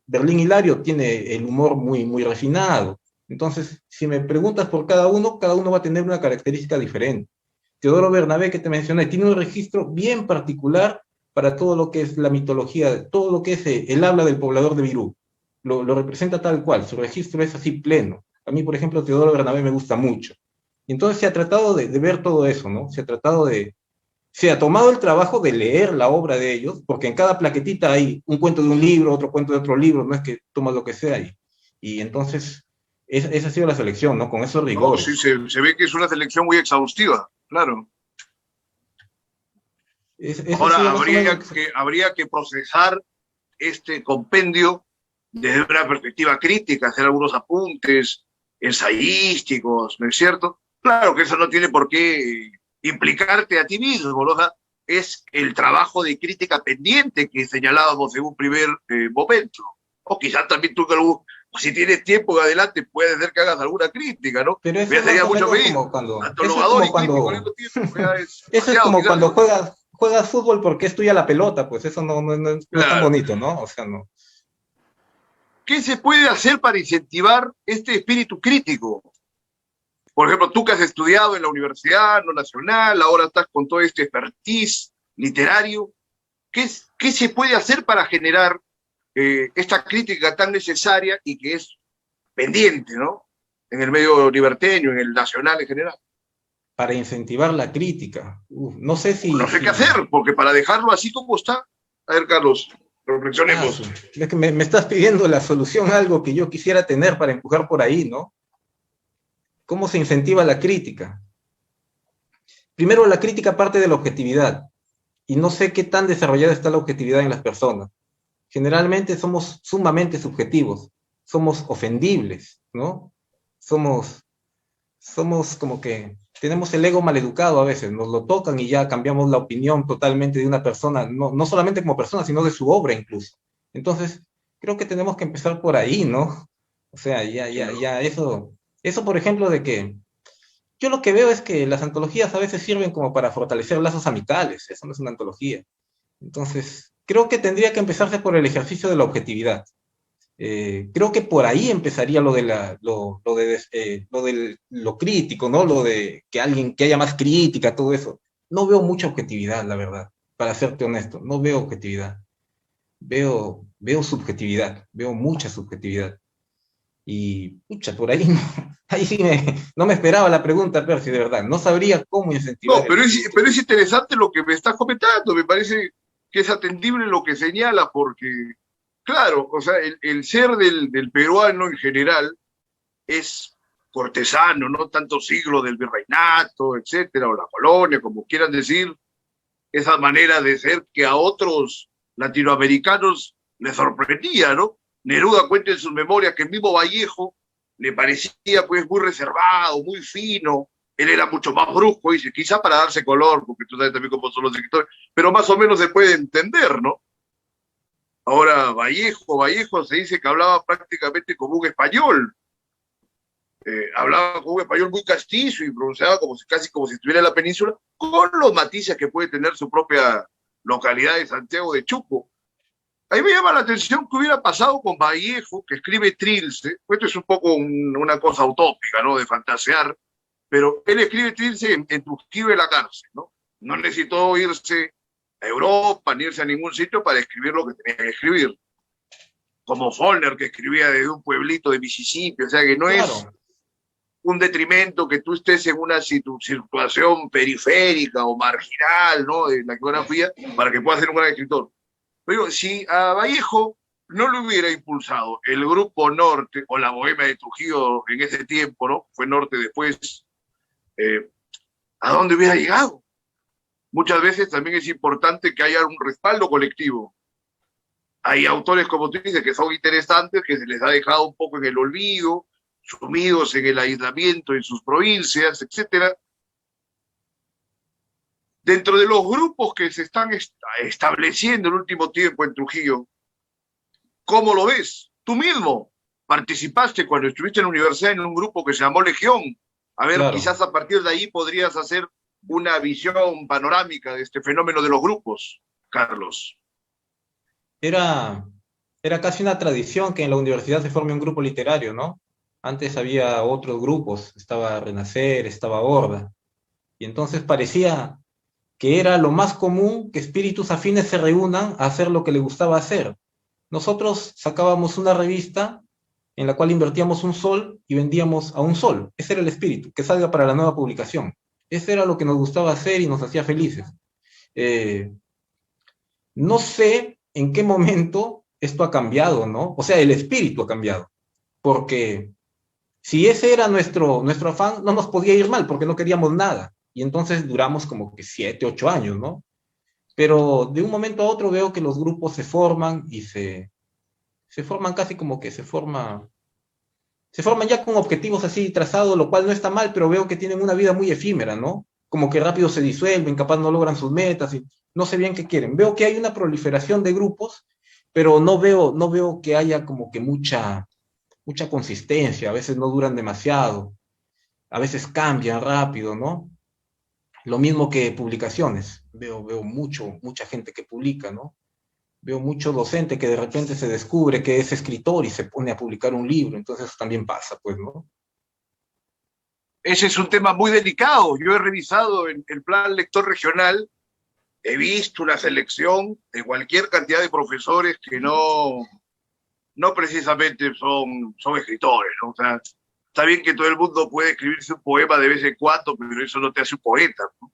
Berlín Hilario tiene el humor muy refinado. Entonces, si me preguntas por cada uno va a tener una característica diferente. Teodoro Bernabé, que te mencioné, tiene un registro bien particular para todo lo que es la mitología, todo lo que es el habla del poblador de Virú. Lo representa tal cual, su registro es así pleno. A mí, por ejemplo, Teodoro Bernabé me gusta mucho. Y entonces se ha tratado de ver todo eso, ¿no? Se ha tomado el trabajo de leer la obra de ellos, porque en cada plaquetita hay un cuento de un libro, otro cuento de otro libro, no es que tomas lo que sea. Y entonces Esa ha sido la selección, ¿no? Con esos No, sí, rigores. se ve que es una selección muy exhaustiva, claro. Ese ha Ahora sido más o menos lo que se... habría que procesar este compendio desde una perspectiva crítica, hacer algunos apuntes ensayísticos, ¿no es cierto? Claro que eso no tiene por qué implicarte a ti mismo, ¿no? O sea, es el trabajo de crítica pendiente que señalábamos en un primer momento. O quizás también tú, si tienes tiempo en adelante, puede ser que hagas alguna crítica, ¿no? Pero eso Ya es más sería o mucho menos pedir. como cuando... Eso es Antologador como y crítico al cuando... mismo tiempo, ya es Eso es demasiado, como quizás. cuando juegas fútbol porque es tuya la pelota, pues eso no es tan Claro. bonito, ¿no? O sea, no. ¿Qué se puede hacer para incentivar este espíritu crítico? Por ejemplo, tú que has estudiado en la Universidad no Nacional, ahora estás con todo este expertise literario, ¿qué se puede hacer para generar esta crítica tan necesaria y que es pendiente, ¿no? En el medio liberteño, en el nacional en general. Para incentivar la crítica. No sé No sé qué si... hacer, porque para dejarlo así como está, a ver, Carlos, Ah, reflexionemos. es que me estás pidiendo la solución a algo que yo quisiera tener para empujar por ahí, ¿no? ¿Cómo se incentiva la crítica? Primero, la crítica parte de la objetividad, y no sé qué tan desarrollada está la objetividad en las personas. Generalmente somos sumamente subjetivos, somos ofendibles, ¿no? Somos, somos como que tenemos el ego maleducado a veces, nos lo tocan y ya cambiamos la opinión totalmente de una persona, no solamente como persona, sino de su obra incluso. Entonces, creo que tenemos que empezar por ahí, ¿no? O sea, eso por ejemplo de que yo lo que veo es que las antologías a veces sirven como para fortalecer lazos amicales, eso no es una antología. Entonces, creo que tendría que empezarse por el ejercicio de la objetividad. Creo que por ahí empezaría lo crítico, ¿no? Lo de que haya más crítica, todo eso. No veo mucha objetividad, la verdad, para serte honesto. No veo objetividad. Veo subjetividad, veo mucha subjetividad. Y, pucha, por ahí, ahí sí no me esperaba la pregunta, Percy, de verdad. No sabría cómo incentivar No, el espíritu. pero es interesante lo que me estás comentando, me parece que es atendible lo que señala, porque, claro, o sea, el ser del peruano en general es cortesano, ¿no? Tantos siglos del virreinato, etcétera, o la colonia, como quieran decir, esa manera de ser que a otros latinoamericanos les sorprendía, ¿no? Neruda cuenta en sus memorias que el mismo Vallejo le parecía pues muy reservado, muy fino, él era mucho más brusco, dice, quizá para darse color, porque tú sabes también cómo son los escritores, pero más o menos se puede entender, ¿no? Ahora, Vallejo se dice que hablaba prácticamente como un español, hablaba con un español muy castizo y pronunciaba como casi como si estuviera en la península, con los matices que puede tener su propia localidad de Santiago de Chuco. A mí me llama la atención que hubiera pasado con Vallejo, que escribe Trilce, esto es un poco una cosa utópica, ¿no? De fantasear, pero él escribe Trilce en Trujillo de la cárcel, ¿no? No necesitó irse a Europa, ni irse a ningún sitio para escribir lo que tenía que escribir. Como Follner, que escribía desde un pueblito de Mississippi, o sea que no Claro, es un detrimento que tú estés en una situación periférica o marginal, ¿no? De la geografía, para que puedas ser un gran escritor. Pero si a Vallejo no lo hubiera impulsado el Grupo Norte o la Bohemia de Trujillo en ese tiempo, ¿no? Fue Norte después, eh, ¿a dónde hubiera llegado? Muchas veces también es importante que haya un respaldo colectivo. Hay autores, como tú dices, que son interesantes, que se les ha dejado un poco en el olvido, sumidos en el aislamiento en sus provincias, etcétera. Dentro de los grupos que se están estableciendo en el último tiempo en Trujillo, ¿cómo lo ves? Tú mismo participaste cuando estuviste en la universidad en un grupo que se llamó Legión. A ver, claro. quizás a partir de ahí podrías hacer una visión panorámica de este fenómeno de los grupos, Carlos. Era, era casi una tradición que en la universidad se forme un grupo literario, ¿no? Antes había otros grupos, estaba Renacer, estaba Horda, y entonces parecía que era lo más común que espíritus afines se reúnan a hacer lo que le gustaba hacer. Nosotros sacábamos una revista en la cual invertíamos un sol y vendíamos a un sol. Ese era el espíritu, que salga para la nueva publicación. Ese era lo que nos gustaba hacer y nos hacía felices. Eh, no sé en qué momento esto ha cambiado, ¿no? O sea, el espíritu ha cambiado, porque si ese era nuestro afán, no nos podía ir mal porque no queríamos nada. Y entonces duramos como que 7, 8 años, ¿no? Pero de un momento a otro veo que los grupos se forman y se forman casi como que se forman ya con objetivos así trazados, lo cual no está mal, pero veo que tienen una vida muy efímera, ¿no? Como que rápido se disuelven, capaz no logran sus metas y no sé bien qué quieren. Veo que hay una proliferación de grupos, pero no veo que haya como que mucha consistencia, a veces no duran demasiado, a veces cambian rápido, ¿no? Lo mismo que publicaciones. Veo mucha gente que publica, ¿no? Veo mucho docente que de repente se descubre que es escritor y se pone a publicar un libro, entonces eso también pasa, pues, ¿no? Ese es un tema muy delicado. Yo he revisado el plan lector regional, he visto una selección de cualquier cantidad de profesores que no precisamente son escritores, ¿no? O sea, está bien que todo el mundo puede escribirse un poema de vez en cuando, pero eso no te hace un poeta, ¿no?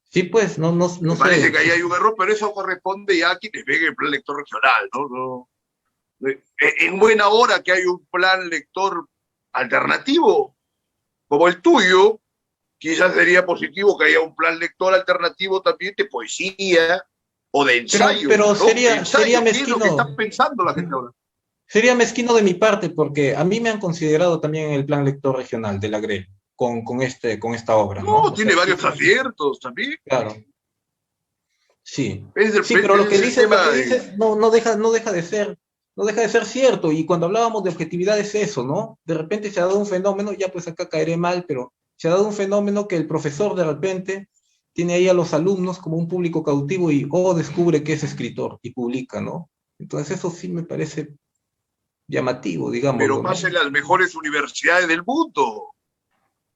Sí, pues, no Me parece sé. que ahí hay un error, pero eso corresponde ya a quienes ven el plan lector regional, ¿no? En buena hora que hay un plan lector alternativo como el tuyo, quizás sería positivo que haya un plan lector alternativo también de poesía o de ensayo, Pero ¿no? De sería ensayo, ¿qué es lo que está mezquino, pensando la gente ahora? sería mezquino de mi parte, porque a mí me han considerado también el plan lector regional de la GRE con esta obra, ¿no? No, O sea, tiene sí, varios aciertos también. claro, sí. Ese Sí, pero es el lo tema que de... dices no deja de ser cierto. Y cuando hablábamos de objetividad es eso, ¿no? De repente se ha dado un fenómeno, ya pues acá caeré mal, pero se ha dado un fenómeno que el profesor de repente tiene ahí a los alumnos como un público cautivo y descubre que es escritor y publica, ¿no? Entonces eso sí me parece llamativo, Pero digámoslo, ¿no? pasa en las mejores universidades del mundo,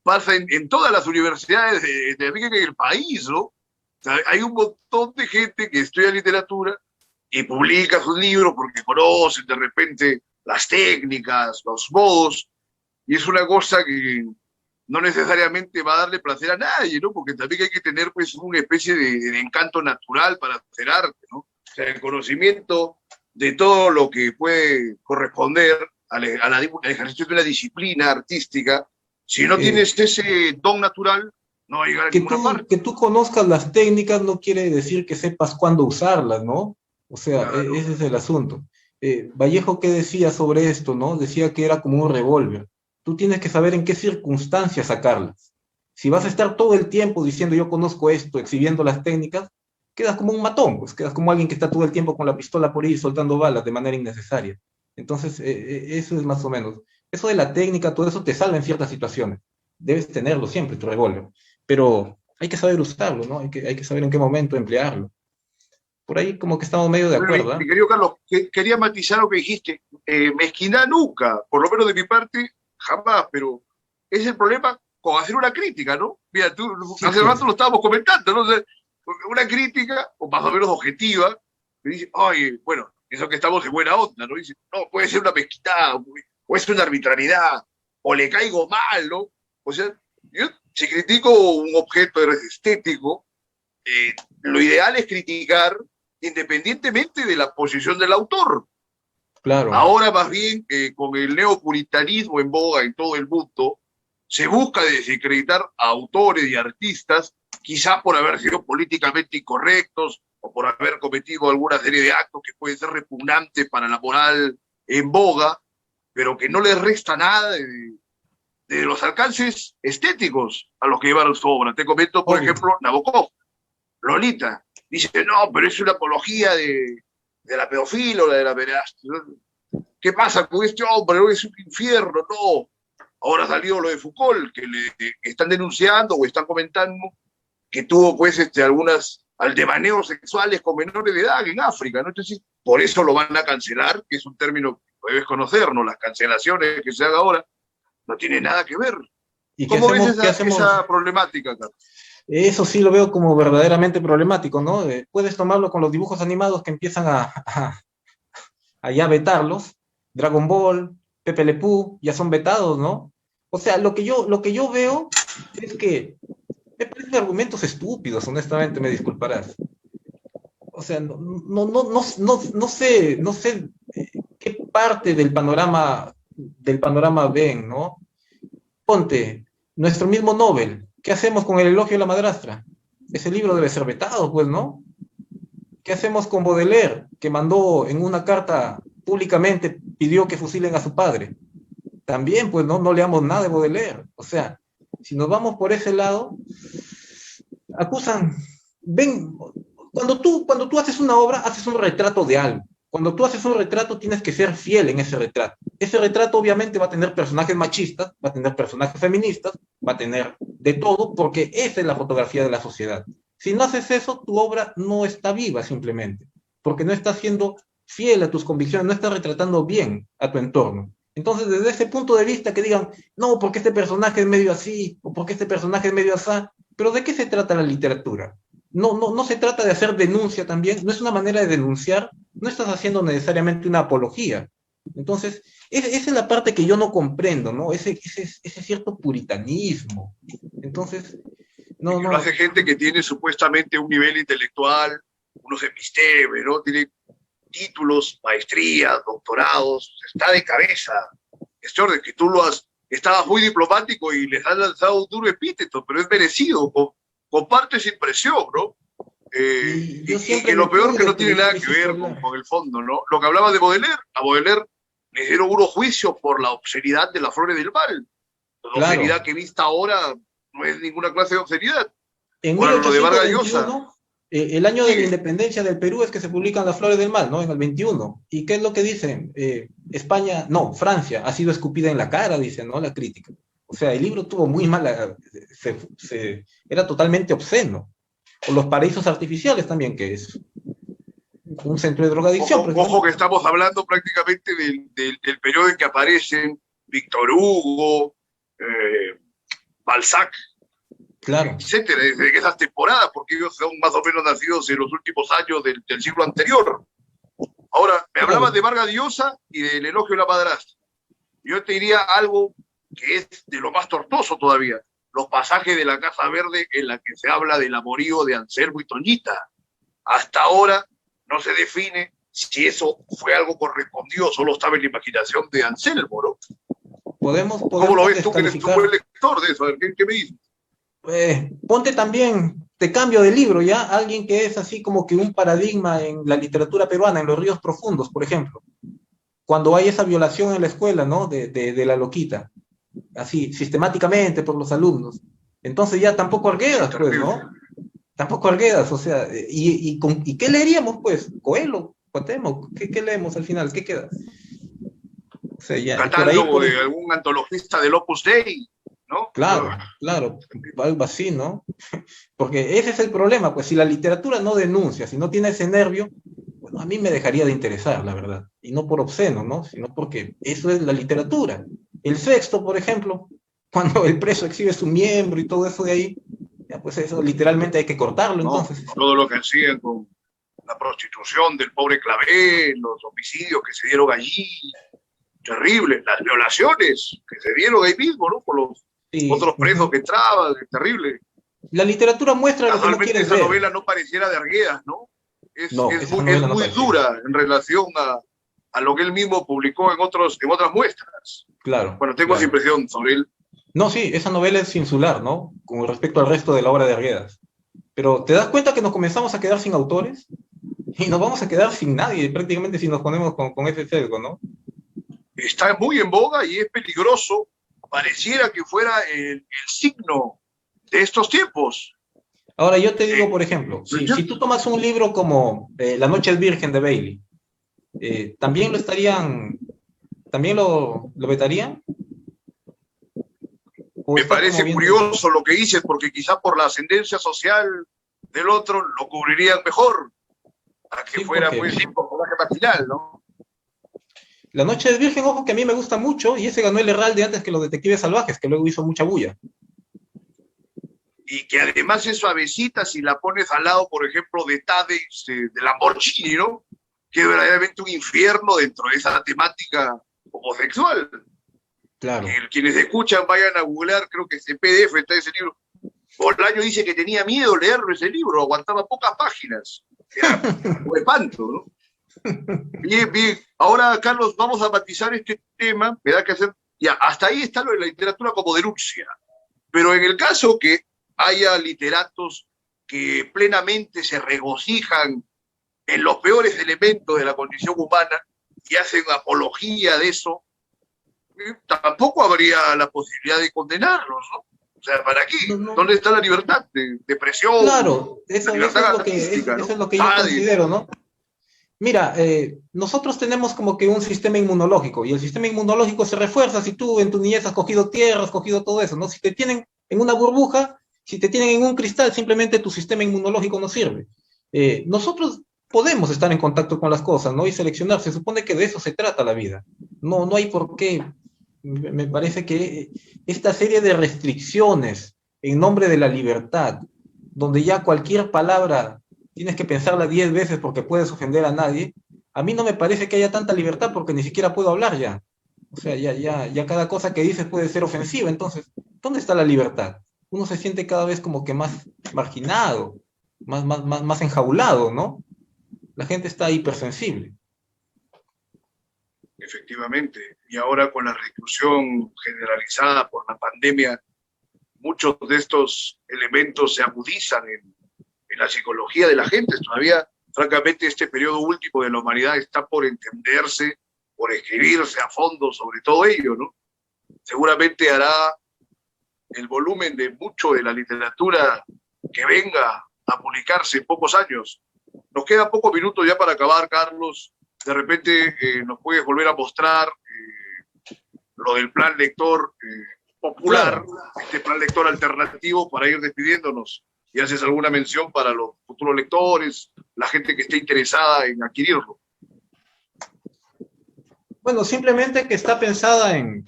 pasa en todas las universidades de América y el país, ¿no? O sea, hay un montón de gente que estudia literatura y publica sus libros porque conocen de repente las técnicas, los modos, y es una cosa que no necesariamente va a darle placer a nadie, ¿no? Porque también hay que tener pues una especie de encanto natural para hacer arte, ¿no? O sea, el conocimiento de todo lo que puede corresponder al ejercicio de una disciplina artística. Si no Eh, tienes ese don natural, no va a llegar a que ninguna tú, parte. que tú conozcas las técnicas no quiere decir que sepas cuándo usarlas, ¿no? O sea, Claro. ese es el asunto. Vallejo, ¿qué decía sobre esto, no? Decía que era como un revólver. Tú tienes que saber en qué circunstancias sacarlas. Si vas a estar todo el tiempo diciendo yo conozco esto, exhibiendo las técnicas, quedas como un matón, pues quedas como alguien que está todo el tiempo con la pistola por ahí soltando balas de manera innecesaria. Entonces, eso es más o menos. Eso de la técnica, todo eso te salva en ciertas situaciones. Debes tenerlo siempre, tu revólver, pero hay que saber usarlo, ¿no? Hay que saber en qué momento emplearlo. Por ahí como que estamos medio de Bueno, acuerdo, ¿eh? mi querido Carlos, quería matizar lo que dijiste. Mezquindad nunca, por lo menos de mi parte, jamás, pero es el problema con hacer una crítica, ¿no? Mira, tú Sí, hace pues. rato lo estábamos comentando, ¿no? O sea, una crítica, o más o menos objetiva, que dice, oye, bueno, eso que estamos en buena onda, ¿no? Dice, no, puede ser una mezquindad, o es una arbitrariedad, o le caigo mal, ¿no? O sea, yo, si critico un objeto estético, lo ideal es criticar independientemente de la posición del autor. Claro. Ahora más bien con el neopuritanismo en boga en todo el mundo, se busca desacreditar a autores y artistas, quizás por haber sido políticamente incorrectos o por haber cometido alguna serie de actos que pueden ser repugnantes para la moral en boga, pero que no les resta nada de los alcances estéticos a los que llevaron su obra. Te comento, por Obvio. ejemplo, Nabokov. Lolita. Dice, no, pero es una apología de la pedofilia o de la pederastia. ¿Qué pasa con este hombre? No, es un infierno, no. Ahora salió lo de Foucault, que le están denunciando o están comentando que tuvo pues algunas aldebaneos sexuales con menores de edad en África, ¿no? Entonces, por eso lo van a cancelar, que es un término que debes conocer, ¿no? Las cancelaciones que se hagan ahora no tiene nada que ver. ¿Y qué ¿Cómo ves hacemos? ¿Qué hacemos? esa problemática acá? Eso sí lo veo como verdaderamente problemático, ¿no? Puedes tomarlo con los dibujos animados que empiezan a ya vetarlos. Dragon Ball, Pepe Le Pew, ya son vetados, ¿no? O sea, lo que yo veo es que me parecen argumentos estúpidos, honestamente, me disculparás. O sea, no sé qué parte del panorama del panorama ven, ¿no? Ponte, nuestro mismo Nobel, ¿qué hacemos con el elogio de la madrastra? Ese libro debe ser vetado, pues, ¿no? ¿Qué hacemos con Baudelaire, que mandó en una carta públicamente, pidió que fusilen a su padre? También, pues, no leamos nada de Baudelaire. O sea, si nos vamos por ese lado, acusan, ven, cuando tú haces una obra, haces un retrato de algo. Cuando tú haces un retrato, tienes que ser fiel en ese retrato. Ese retrato obviamente va a tener personajes machistas, va a tener personajes feministas, va a tener de todo, porque esa es la fotografía de la sociedad. Si no haces eso, tu obra no está viva simplemente, porque no estás siendo fiel a tus convicciones, no estás retratando bien a tu entorno. Entonces, desde ese punto de vista que digan, no, porque este personaje es medio así, o porque este personaje es medio así, pero ¿de qué se trata la literatura? No se trata de hacer denuncia también, no es una manera de denunciar, no estás haciendo necesariamente una apología. Entonces, esa es la parte que yo no comprendo, ¿no? Ese cierto puritanismo. Entonces, Y no, que lo no, hace gente que tiene supuestamente un nivel intelectual, unos epistemes, ¿no? Tiene títulos, maestrías, doctorados, está de cabeza. Este orden que tú lo has, estabas muy diplomático y les has lanzado un duro epíteto, pero es merecido, comparte esa impresión, ¿no? y yo Y siempre que me lo peor que cuido no porque tiene yo nada que necesito ver hablar. con el fondo, ¿no? Lo que hablaba de Baudelaire, a Baudelaire le dieron unos juicios por la obscenidad de las flores del mal. La Claro, obscenidad que vista ahora no es ninguna clase de obscenidad. en O a lo de Vargas Llosa, 1821, el año de la sigue. independencia del Perú es que se publican Las Flores del Mal, ¿no? En el 21. ¿Y qué es lo que dicen? España, no, Francia ha sido escupida en la cara, dice, ¿no? La crítica. O sea, el libro tuvo muy mala, era totalmente obsceno. O Los Paraísos Artificiales también, que es un centro de drogadicción, Ojo que precisamente. estamos hablando prácticamente del periodo en que aparecen Víctor Hugo, Balzac, Claro, etcétera, desde esas temporadas, porque ellos son más o menos nacidos en los últimos años del siglo anterior. Ahora, me hablabas de claro. Vargas Llosa y del elogio de la madrastra. Yo te diría algo que es de lo más tortuoso todavía. Los pasajes de la Casa Verde en la que se habla del amorío de Anselmo y Toñita. Hasta ahora no se define si eso fue algo correspondido o solo estaba en la imaginación de Anselmo, ¿no? ¿Cómo lo Podemos ves tú que eres un buen descalificar. lector de eso? A ver, ¿qué me dices? Ponte también, te cambio de libro, ¿ya? Alguien que es así como que un paradigma en la literatura peruana, en Los Ríos Profundos, por ejemplo. Cuando hay esa violación en la escuela, ¿no? De la loquita, así, sistemáticamente por los alumnos. Entonces ya tampoco Sí, Arguedas, pues, terrible. ¿no? Tampoco Arguedas, o sea, ¿y qué leeríamos, pues? Coelho, Cuauhtémoc, ¿qué leemos al final? ¿Qué queda? O sea, Un ya, por ahí, catálogo de algún antologista del Opus Dei, ¿no? claro, claro, algo así, ¿no? Porque ese es el problema, pues si la literatura no denuncia, si no tiene ese nervio, bueno, a mí me dejaría de interesar, la verdad. Y no por obsceno, ¿no? Sino porque eso es la literatura. El Sexto, por ejemplo, cuando el preso exhibe su miembro y todo eso de ahí, ya pues eso literalmente hay que cortarlo ¿No? entonces. Todo lo que hacían con la prostitución del pobre Clavé, los homicidios que se dieron allí, terribles, las violaciones que se dieron ahí mismo, ¿no? Por los Sí, otros presos que entraban, terrible. la literatura muestra lo que no Casualmente quieres esa ver. novela no pareciera de Arguedas, ¿no? No, esa Es novela no muy parecía. dura en relación a lo que él mismo publicó en otras muestras. Claro, Bueno, tengo esa claro. impresión sobre él. No, sí, esa novela es insular, ¿no? Con respecto al resto de la obra de Arguedas. Pero ¿te das cuenta que nos comenzamos a quedar sin autores? Y nos vamos a quedar sin nadie, prácticamente si nos ponemos con ese sesgo, ¿no? Está muy en boga y es peligroso. Pareciera que fuera el signo de estos tiempos. Ahora yo te digo, Eh, por ejemplo, ¿No es si cierto? tú tomas un libro como La noche es virgen de Bailey, ¿también lo estarían, también lo vetarían? ¿O Me está como parece viendo eso? curioso lo que dices, porque quizá por la ascendencia social del otro lo cubrirían mejor, a que Sí, fuera porque pues un personaje marginal, ¿no? La noche es virgen, ojo, que a mí me gusta mucho, y ese ganó el Herralde antes que los Detectives Salvajes, que luego hizo mucha bulla. Y que además es suavecita si la pones al lado, por ejemplo, de Tadej, de Lamborghini, ¿no? Que es verdaderamente un infierno dentro de esa temática homosexual. Que Claro. quienes escuchan vayan a googlear, creo que ese PDF está ese libro. Bolaño dice que tenía miedo leerlo ese libro, aguantaba pocas páginas. Era un espanto, ¿no? Bien, bien. Ahora, Carlos, vamos a matizar este tema. Me da que hacer. Ya, hasta ahí está lo de la literatura como denuncia. Pero en el caso que haya literatos que plenamente se regocijan en los peores elementos de la condición humana y hacen apología de eso, tampoco habría la posibilidad de condenarlos, ¿no? O sea, ¿para qué? No, no. ¿Dónde está la libertad de presión? Claro, La eso, libertad artística, eso ¿no? es lo que yo Nadie. considero, ¿no? Mira, nosotros tenemos como que un sistema inmunológico y el sistema inmunológico se refuerza si tú en tu niñez has cogido tierra, has cogido todo eso, ¿no? Si te tienen en una burbuja, si te tienen en un cristal, simplemente tu sistema inmunológico no sirve. Nosotros podemos estar en contacto con las cosas, ¿no? Y seleccionar, se supone que de eso se trata la vida. No, no hay por qué. Me parece que esta serie de restricciones en nombre de la libertad, donde ya cualquier palabra tienes que pensarla 10 veces porque puedes ofender a nadie, a mí no me parece que haya tanta libertad porque ni siquiera puedo hablar ya. O sea, ya cada cosa que dices puede ser ofensiva. Entonces, ¿dónde está la libertad? Uno se siente cada vez como que más marginado, más enjaulado, ¿no? La gente está hipersensible. Efectivamente. Y ahora con la reclusión generalizada por la pandemia, muchos de estos elementos se agudizan en la psicología de la gente. Todavía, francamente, este periodo último de la humanidad está por entenderse, por escribirse a fondo sobre todo ello, ¿no? Seguramente hará el volumen de mucho de la literatura que venga a publicarse en pocos años. Nos quedan pocos minutos ya para acabar, Carlos. De repente nos puedes volver a mostrar lo del plan lector popular, Claro. este plan lector alternativo para ir despidiéndonos. Y haces alguna mención para los futuros lectores, la gente que esté interesada en adquirirlo. Bueno, simplemente que está pensada en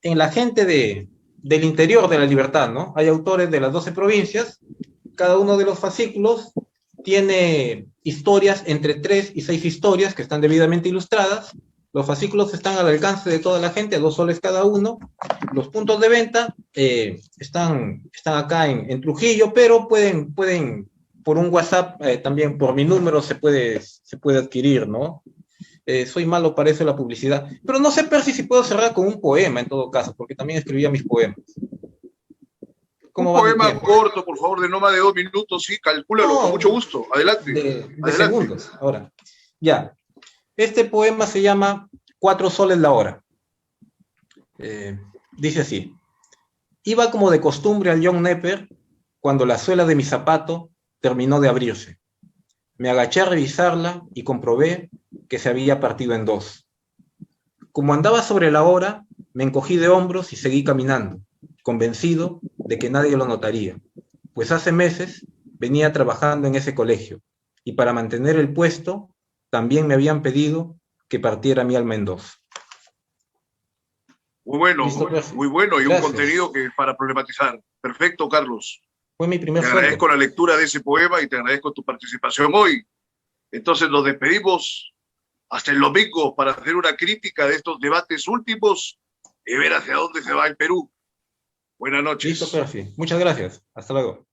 la gente del interior de la libertad, ¿no? Hay autores de las 12 provincias, cada uno de los fascículos tiene historias, entre 3 y 6 historias que están debidamente ilustradas. Los fascículos están al alcance de toda la gente, a 2 soles cada uno. Los puntos de venta están acá en Trujillo, pero pueden por un WhatsApp, también por mi número se puede adquirir, ¿no? Soy malo para eso de la publicidad. Pero no sé, Percy, si puedo cerrar con un poema en todo caso, porque también escribía mis poemas. Un ¿Cómo va de poema tiempo? corto, por favor, de no más de 2 minutos, sí, calcúlalo, con mucho No, gusto. Adelante, de adelante. segundos. Ahora, ya. Este poema se llama 4 soles la hora. Dice así. Iba como de costumbre al John Nepper cuando la suela de mi zapato terminó de abrirse. Me agaché a revisarla y comprobé que se había partido en 2. Como andaba sobre la hora, me encogí de hombros y seguí caminando, convencido de que nadie lo notaría, pues hace meses venía trabajando en ese colegio y para mantener el puesto también me habían pedido que partiera mi alma en 2. Listo, profe. Muy bueno y un Gracias. contenido que para problematizar. Perfecto, Carlos. Fue mi primer Te sueldo. agradezco la lectura de ese poema y te agradezco tu participación hoy. Entonces nos despedimos hasta el domingo para hacer una crítica de estos debates últimos y ver hacia dónde se va el Perú. Buenas noches. Listo, profe. Muchas gracias. Hasta luego.